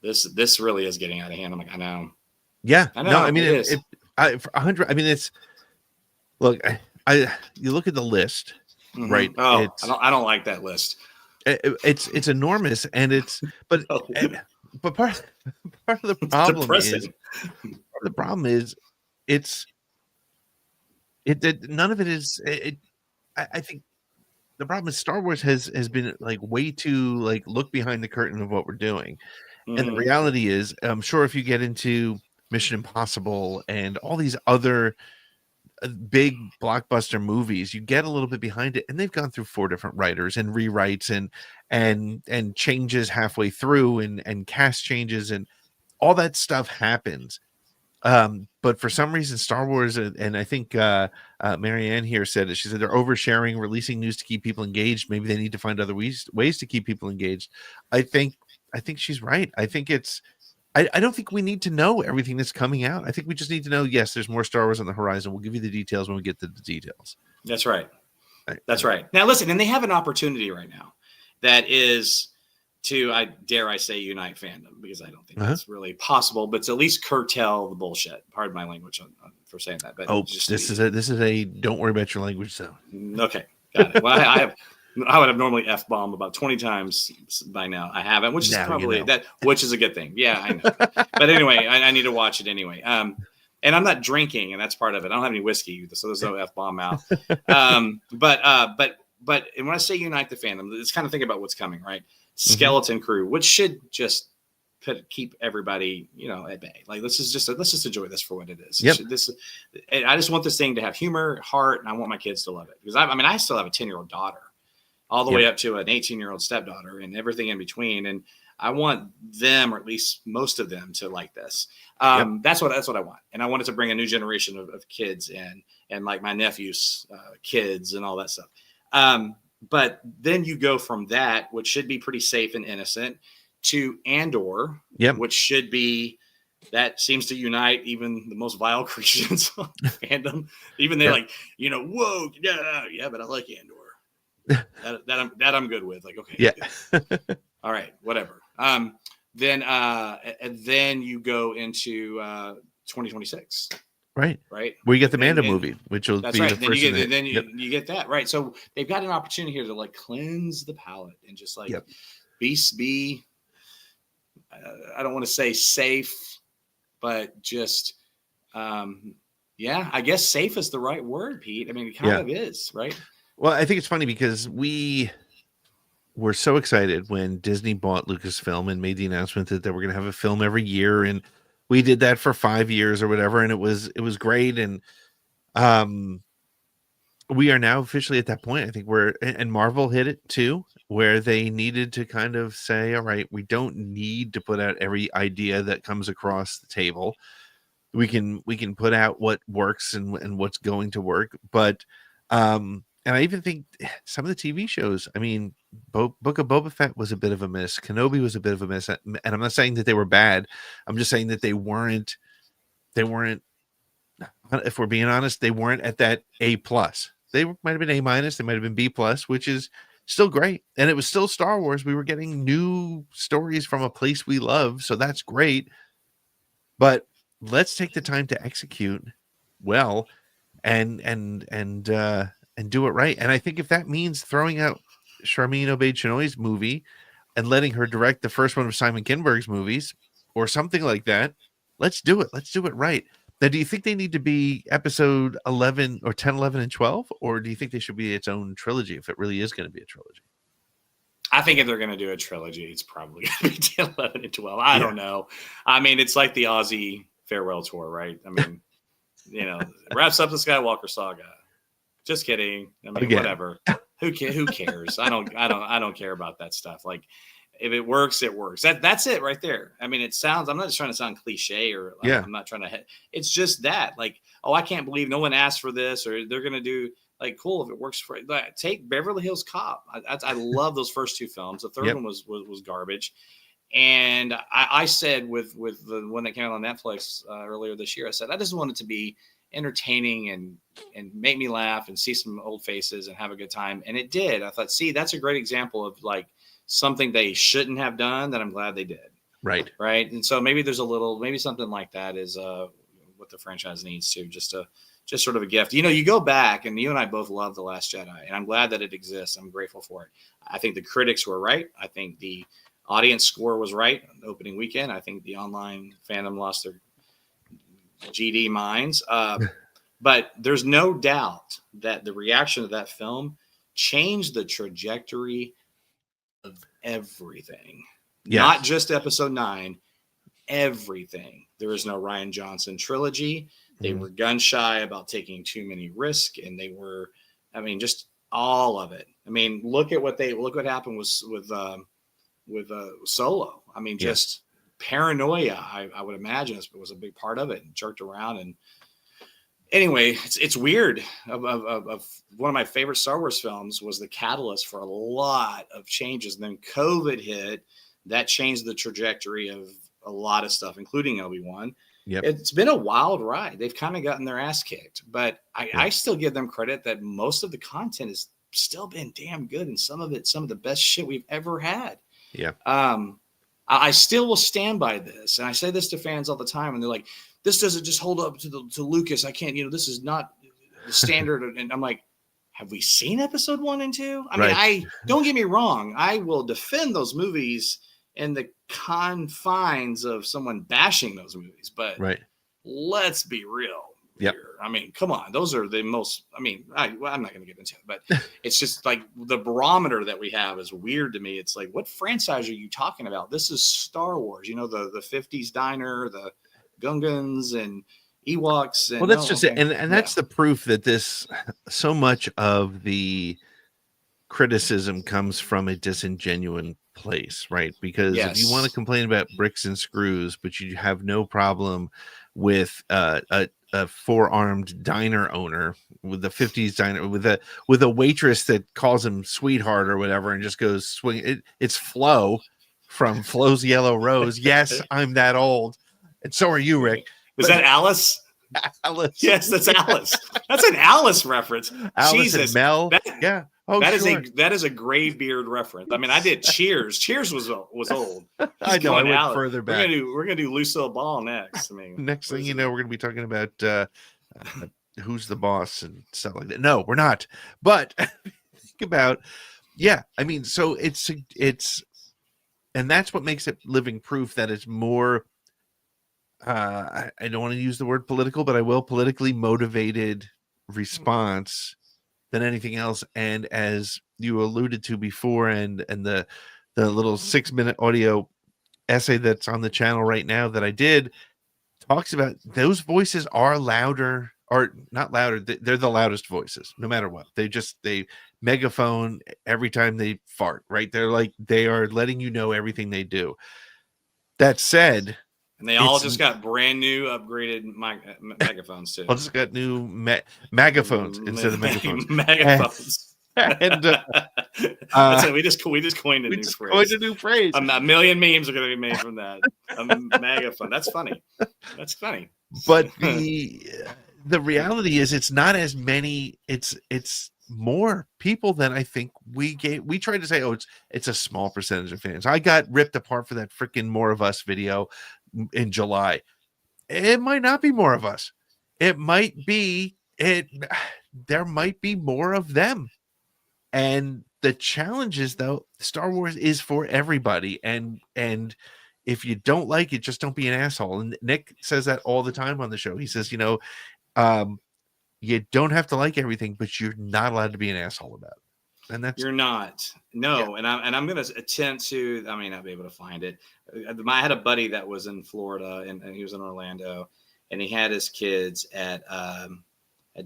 this really is getting out of hand. I'm like, I know. Yeah. I know. No, I mean, it is. For 100, I mean, it's, look, you look at the list, right? Oh, I don't like that list. It's enormous, and but part of the problem is none of it is. I think the problem is Star Wars has been like way too like look behind the curtain of what we're doing, and the reality is, I'm sure if you get into Mission Impossible and all these other big blockbuster movies, you get a little bit behind it, and they've gone through 4 different writers and rewrites and changes halfway through and cast changes, and all that stuff happens. But for some reason, Star Wars, and I think Marianne here said it. She said they're oversharing, releasing news to keep people engaged. Maybe they need to find other ways to keep people engaged. I think she's right. I think I don't think we need to know everything that's coming out. I think we just need to know, yes, there's more Star Wars on the horizon. We'll give you the details when we get to the details. That's right. That's right. Now, listen, and they have an opportunity right now that is to, I say, unite fandom, because I don't think that's really possible, but to at least curtail the bullshit. Pardon my language for saying that. But this is a don't worry about your language zone. Okay, got it. Well, I would have normally F-bombed about 20 times by now. I haven't, which is probably which is a good thing. Yeah, I know. But anyway, I need to watch it anyway. And I'm not drinking, and that's part of it. I don't have any whiskey, so there's no F-bomb out. But when I say unite the fandom, let's kind of think about what's coming, right? Skeleton Crew, which should just keep everybody, at bay. Like, let's just enjoy this for what it is. I just want this thing to have humor, heart, and I want my kids to love it, because I still have a 10-year-old daughter, all the way up to an 18-year-old stepdaughter and everything in between. And I want them, or at least most of them, to like this. That's what I want. And I wanted to bring a new generation of kids in, and like my nephew's kids and all that stuff. But then you go from that, which should be pretty safe and innocent, to Andor, which should be, that seems to unite even the most vile Christians on fandom. Even they're like, whoa, yeah, but I like Andor. That I'm good with. Like, okay, all right, whatever. Then you go into 2026. Right. Where you get the Mando movie, which will be the first. You get that, right? So they've got an opportunity here to like cleanse the palate and just like be. I don't want to say safe, but just I guess safe is the right word, Pete. I mean, it kind of is, right? Well, I think it's funny because we were so excited when Disney bought Lucasfilm and made the announcement that they were going to have a film every year, and we did that for 5 years or whatever, and it was great. And we are now officially at that point. I think and Marvel hit it too, where they needed to kind of say, all right, we don't need to put out every idea that comes across the table. We can put out what works and what's going to work, but and I even think some of the TV shows, I mean, Book of Boba Fett was a bit of a miss. Kenobi was a bit of a miss. And I'm not saying that they were bad. I'm just saying that they weren't, if we're being honest, they weren't at that A+. They might have been A-. They might have been B+, which is still great. And it was still Star Wars. We were getting new stories from a place we love. So that's great. But let's take the time to execute well and do it right. And I think if that means throwing out Sharmeen Obaid-Chinoy's movie and letting her direct the first one of Simon Kinberg's movies or something like that, let's do it. Let's do it right. Now, do you think they need to be episode 11 or 10, 11, and 12? Or do you think they should be its own trilogy if it really is going to be a trilogy? I think if they're going to do a trilogy, it's probably going to be 10, 11, and 12. I don't know. I mean, it's like the Aussie farewell tour, right? I mean, it wraps up the Skywalker saga. Just kidding. I mean, whatever. Who cares? I don't care about that stuff. Like, If it works, it works. That's it right there. I mean, I'm not just trying to sound cliche or I'm not trying to, it's just that like, oh, I can't believe no one asked for this, or they're going to do like, cool. If it works for like, take Beverly Hills Cop. I love those first two films. The third one was garbage. And I said with the one that came out on Netflix earlier this year, I said, I just want it to be entertaining and make me laugh and see some old faces and have a good time. And it did. I thought, see, that's a great example of like something they shouldn't have done that I'm glad they did. Right. And so maybe there's maybe something like that is what the franchise needs to just sort of a gift. You go back, and you and I both love The Last Jedi, and I'm glad that it exists. I'm grateful for it. I think the critics were right. I think the audience score was right on the opening weekend. I think the online fandom lost their GD minds. But there's no doubt that the reaction to that film changed the trajectory of everything. Yes. Not just episode 9, everything. There is no Rian Johnson trilogy. They were gun shy about taking too many risks, and they were, just all of it. Look what happened with Solo. Just paranoia. I would imagine it was a big part of it, and jerked around. And anyway, it's weird. Of one of my favorite Star Wars films was the catalyst for a lot of changes. And then COVID hit. That changed the trajectory of a lot of stuff, including Obi-Wan. Yep. It's been a wild ride. They've kind of gotten their ass kicked, but I still give them credit that most of the content has still been damn good, and some of the best shit we've ever had. Yeah. I still will stand by this, and I say this to fans all the time, and they're like, "This doesn't just hold up to Lucas. I can't. This is not the standard." And I'm like, "Have we seen episode 1 and 2? I don't get me wrong. I will defend those movies in the confines of someone bashing those movies, but let's be real here. Come on, those are the most. I'm not going to get into it, but it's just like the barometer that we have is weird to me. It's like, what franchise are you talking about? This is Star Wars. The 50s diner, the Gungans and Ewoks. And, that's just it, and that's the proof that this so much of the criticism comes from a disingenuous place, right? Because if you want to complain about bricks and screws, but you have no problem with a four-armed diner owner with the 50s diner with a waitress that calls him sweetheart or whatever and just goes swing. It's Flo from Flo's Yellow Rose. Yes, I'm that old, and so are you, Rick. Was that Alice? Alice. Yes, that's Alice. That's an Alice reference. Alice Jesus. And Mel. Oh, that is a graybeard reference. I did Cheers. Cheers was old. I know. I went further back. We're gonna do Lucille Ball next. Next thing you know, we're gonna be talking about Who's the Boss and stuff like that. No, we're not. But think about, so it's, and that's what makes it living proof that it's more. I don't want to use the word political, but I will, politically motivated response than anything else. And as you alluded to before, and the little 6-minute audio essay that's on the channel right now that I did talks about, those voices are louder, or not louder. They're the loudest voices, no matter what. They megaphone every time they fart, right? They are letting you know everything they do. That said, and they all just got brand new upgraded megaphones too. All just got new megaphones instead of megaphones. Megaphones. And we just coined a new phrase. A million memes are going to be made from that. A megaphone. That's funny. But the reality is, it's not as many. It's more people than I think we tried to say. Oh, it's a small percentage of fans. I got ripped apart for that freaking More of Us video in July. It might not be more of us. It might be there might be more of them. And the challenge is, though, Star Wars is for everybody. And if you don't like it, just don't be an asshole. And Nick says that all the time on the show. He says, you don't have to like everything, but you're not allowed to be an asshole about it. And you're not. No. Yeah. And I'm going to attempt to, I may not be able to find it. I had a buddy that was in Florida and he was in Orlando, and he had his kids at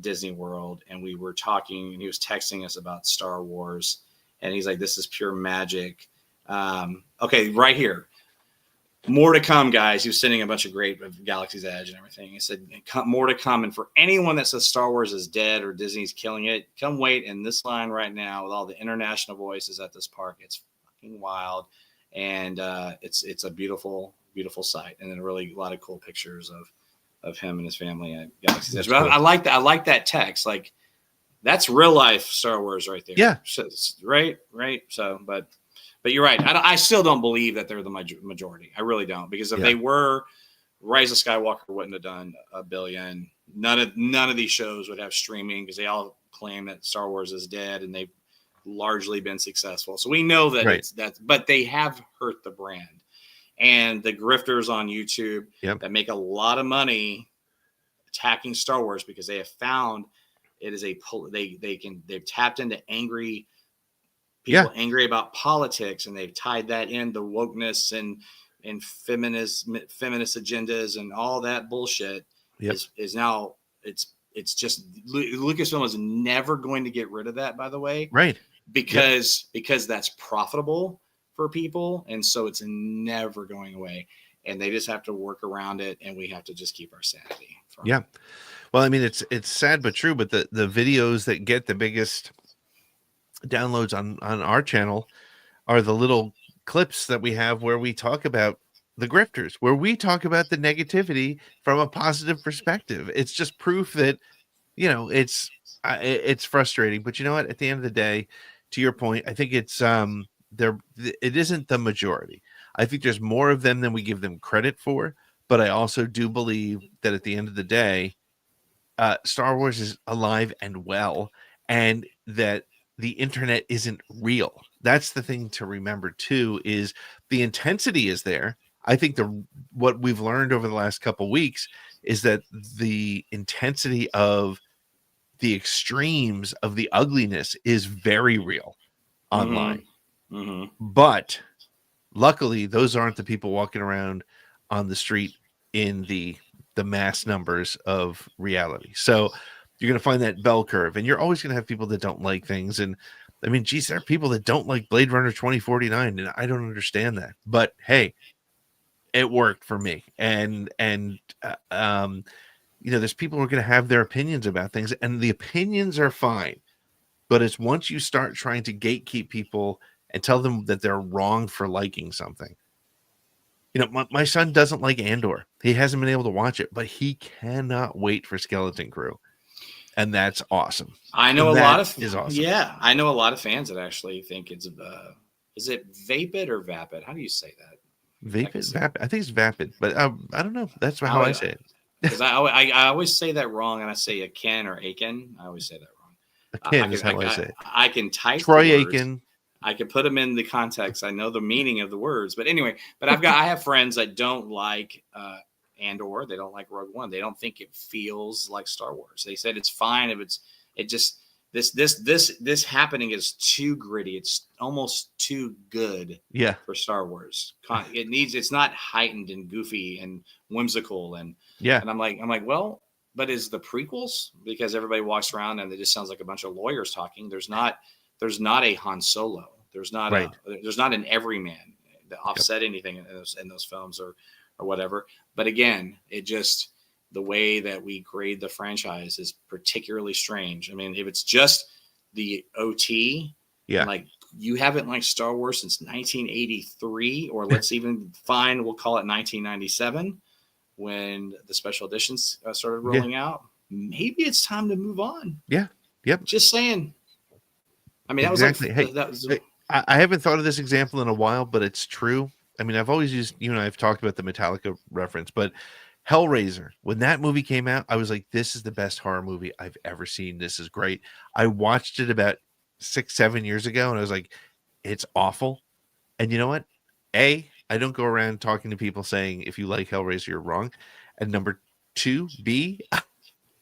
Disney World, and we were talking, and he was texting us about Star Wars, and he's like, this is pure magic. Okay, right here. More to come, guys. He was sending a bunch of great Galaxy's Edge and everything. He said, more to come. And for anyone that says Star Wars is dead or Disney's killing it, come wait in this line right now with all the international voices at this park. It's fucking wild. And it's a beautiful, beautiful sight. And then a lot of cool pictures of him and his family at Galaxy's Edge. But cool. I like that text. Like, that's real life Star Wars right there. Yeah. So, right. So, but you're right. I still don't believe that they're the majority. I really don't, because if they were, Rise of Skywalker wouldn't have done $1 billion. None of these shows would have streaming, because they all claim that Star Wars is dead, and they've largely been successful. So we know that it's that, but they have hurt the brand. And the grifters on YouTube that make a lot of money attacking Star Wars, because they have found it is they've tapped into angry people, angry about politics, and they've tied that into wokeness and feminist agendas and all that bullshit. Is now it's just, Lucasfilm is never going to get rid of that, by the way, because that's profitable for people, and so it's never going away, and they just have to work around it, and we have to just keep our sanity. Well, I mean, it's sad but true, but the videos that get the biggest downloads on our channel are the little clips that we have where we talk about the grifters, where we talk about the negativity from a positive perspective. It's just proof that, it's frustrating, but you know what, at the end of the day, to your point, I think it's it isn't the majority. I think there's more of them than we give them credit for, but I also do believe that at the end of the day, Star Wars is alive and well, and that the internet isn't real. That's the thing to remember too, is the intensity is there. I think what we've learned over the last couple of weeks is that the intensity of the extremes of the ugliness is very real online. But luckily, those aren't the people walking around on the street in the mass numbers of reality. So you're going to find that bell curve, and you're always going to have people that don't like things. And I mean, geez, there are people that don't like Blade Runner 2049, and I don't understand that. But hey, it worked for me. And there's people who are going to have their opinions about things, and the opinions are fine. But it's once you start trying to gatekeep people and tell them that they're wrong for liking something. My son doesn't like Andor. He hasn't been able to watch it, but he cannot wait for Skeleton Crew. And that's awesome. I know is awesome. Yeah, I know a lot of fans that actually think it's is it Vapid or Vapid? How do you say that? Vapid, Vapid. I think it's Vapid, but I don't know. That's how I say it. Because I always say that wrong, and I say Akin or Aiken. I always say that wrong. Akin is how I say it. I can type Troy Aiken. I can put them in the context. I know the meaning of the words, but anyway. But I have friends that don't like Andor. They don't like Rogue One. They don't think it feels like Star Wars. They said it's fine if this happening is too gritty. It's almost too good. For Star Wars. It's not heightened and goofy and whimsical and I'm like, well, but is the prequels, because everybody walks around and it just sounds like a bunch of lawyers talking. There's not a Han Solo. There's not an everyman that offset anything in those films or whatever. But again, the way that we grade the franchise is particularly strange. I mean, if it's just the OT, like you haven't liked Star Wars since 1983, or let's even we'll call it 1997, when the special editions started rolling out. Maybe it's time to move on. Just saying. I mean, I haven't thought of this example in a while, but it's true. I mean, I've always used, I've talked about the Metallica reference, but Hellraiser, when that movie came out, I was like, this is the best horror movie I've ever seen. This is great. I watched it about 6-7 years ago, and I was like, it's awful. And you know what? I don't go around talking to people saying, if you like Hellraiser, you're wrong. And number two, B, I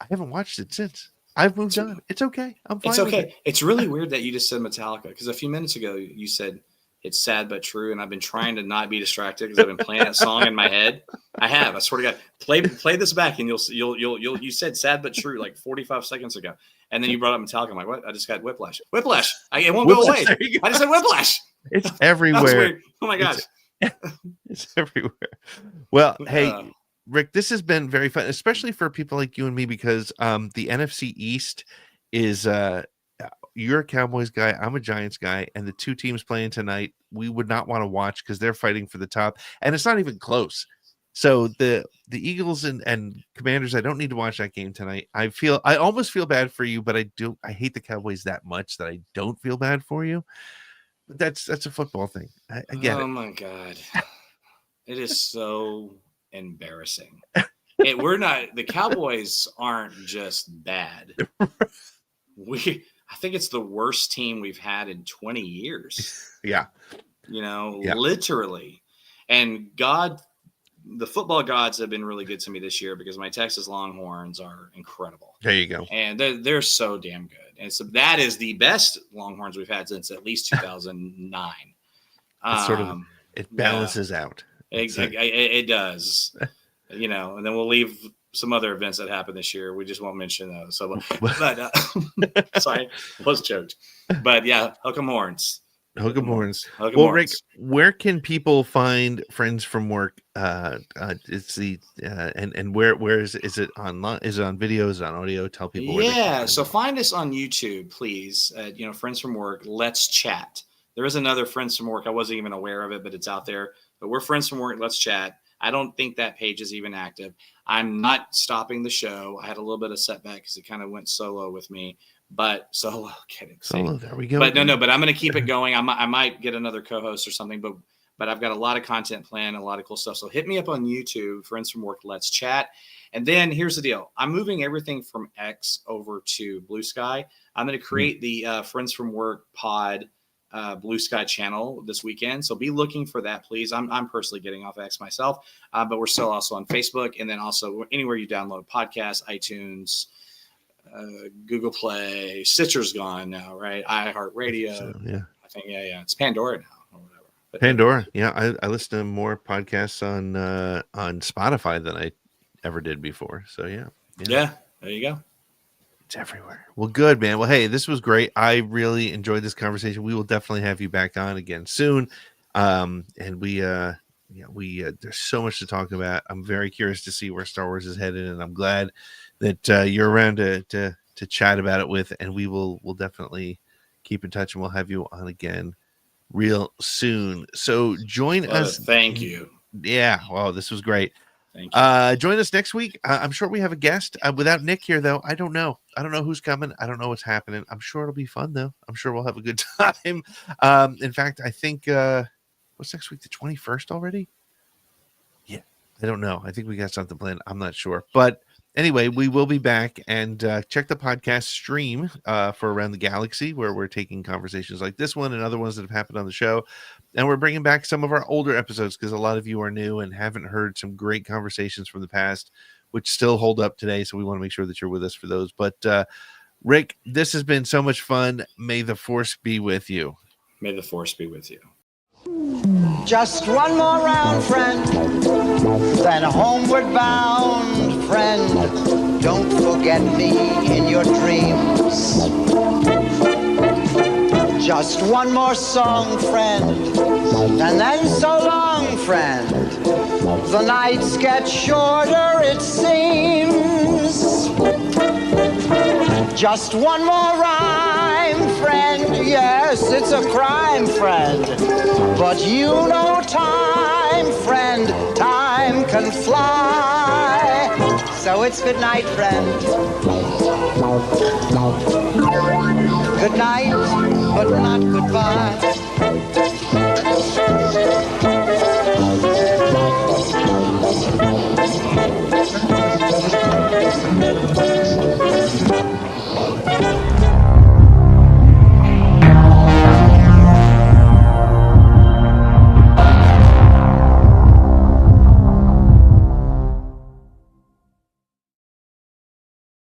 haven't watched it since. I've moved on. It's okay. I'm fine. It's okay. It's really weird that you just said Metallica, because a few minutes ago you said it's sad but true, and I've been trying to not be distracted because I've been playing that song in my head. I swear to God. Play this back, and you said sad but true like 45 seconds ago, and then you brought up Metallica. I'm like, what? I just got whiplash. It won't go away. I just said whiplash. It's everywhere. Oh my gosh. It's everywhere. Well, hey, Rick, this has been very fun, especially for people like you and me, because the NFC East is you're a Cowboys guy, I'm a Giants guy, and the two teams playing tonight, we would not want to watch because they're fighting for the top, and it's not even close. So the Eagles and Commanders, I don't need to watch that game tonight. I almost feel bad for you, but I hate the Cowboys that much that I don't feel bad for you. But that's a football thing. I get it. Oh my God. It is so embarrassing. The Cowboys aren't just bad. I think it's the worst team we've had in 20 years. Yeah. Literally. And the football gods have been really good to me this year because my Texas Longhorns are incredible. There you go. And they're so damn good. And so that is the best Longhorns we've had since at least 2009. It balances out. It does. And then we'll leave some other events that happened this year. We just won't mention those. So, but sorry, was joked. But yeah, hook 'em horns. Hook 'em horns. Well, Rick, where can people find Friends from Work? It's the and where is it online? Is it on video? Is it on audio? Tell people. Yeah, so find us on YouTube, please. Friends from Work. Let's chat. There is another Friends from Work. I wasn't even aware of it, but it's out there. But we're Friends from Work. Let's chat. I don't think that page is even active. I'm not stopping the show. I had a little bit of setback because it kind of went solo with me. But solo, kidding. Solo, there we go. But no, but I'm going to keep it going. I might get another co-host or something, but I've got a lot of content planned, a lot of cool stuff. So hit me up on YouTube, Friends from Work, Let's Chat. And then here's the deal. I'm moving everything from X over to Blue Sky. I'm going to create the Friends from Work pod Blue Sky channel this weekend. So be looking for that, please. I'm personally getting off X myself, but we're still also on Facebook, and then also anywhere you download podcasts, iTunes, Google Play, Stitcher's gone now, right? iHeartRadio. So, yeah. I think, yeah. It's Pandora now or whatever. But, Pandora. Yeah. I listen to more podcasts on Spotify than I ever did before. So yeah. There you go. It's everywhere. Well, good, man. Well, hey, this was great. I really enjoyed this conversation. We will definitely have you back on again soon. And we there's so much to talk about. I'm very curious to see where Star Wars is headed, and I'm glad that you're around to chat about it with. And we'll definitely keep in touch, and we'll have you on again real soon. So join us. Thank you. Yeah. Well, this was great. Thank you. Join us next week. I'm sure we have a guest without Nick here, though. I don't know who's coming. I don't know what's happening. I'm sure it'll be fun, though. I'm sure we'll have a good time. In fact, I think what's next week? The 21st already? Yeah, I don't know. I think we got something planned. I'm not sure. But anyway, we will be back, and check the podcast stream for Around the Galaxy, where we're taking conversations like this one and other ones that have happened on the show. And we're bringing back some of our older episodes because a lot of you are new and haven't heard some great conversations from the past, which still hold up today. So we want to make sure that you're with us for those. But Rick, this has been so much fun. May the Force be with you. May the Force be with you. Just one more round, friend, then homeward bound, friend. Don't forget me in your dreams. Just one more song, friend, and then so long, friend. The nights get shorter, it seems. Just one more rhyme, friend. Yes, it's a crime, friend. But you know time, friend. Time can fly. So it's good night, friend. Good night, but not goodbye.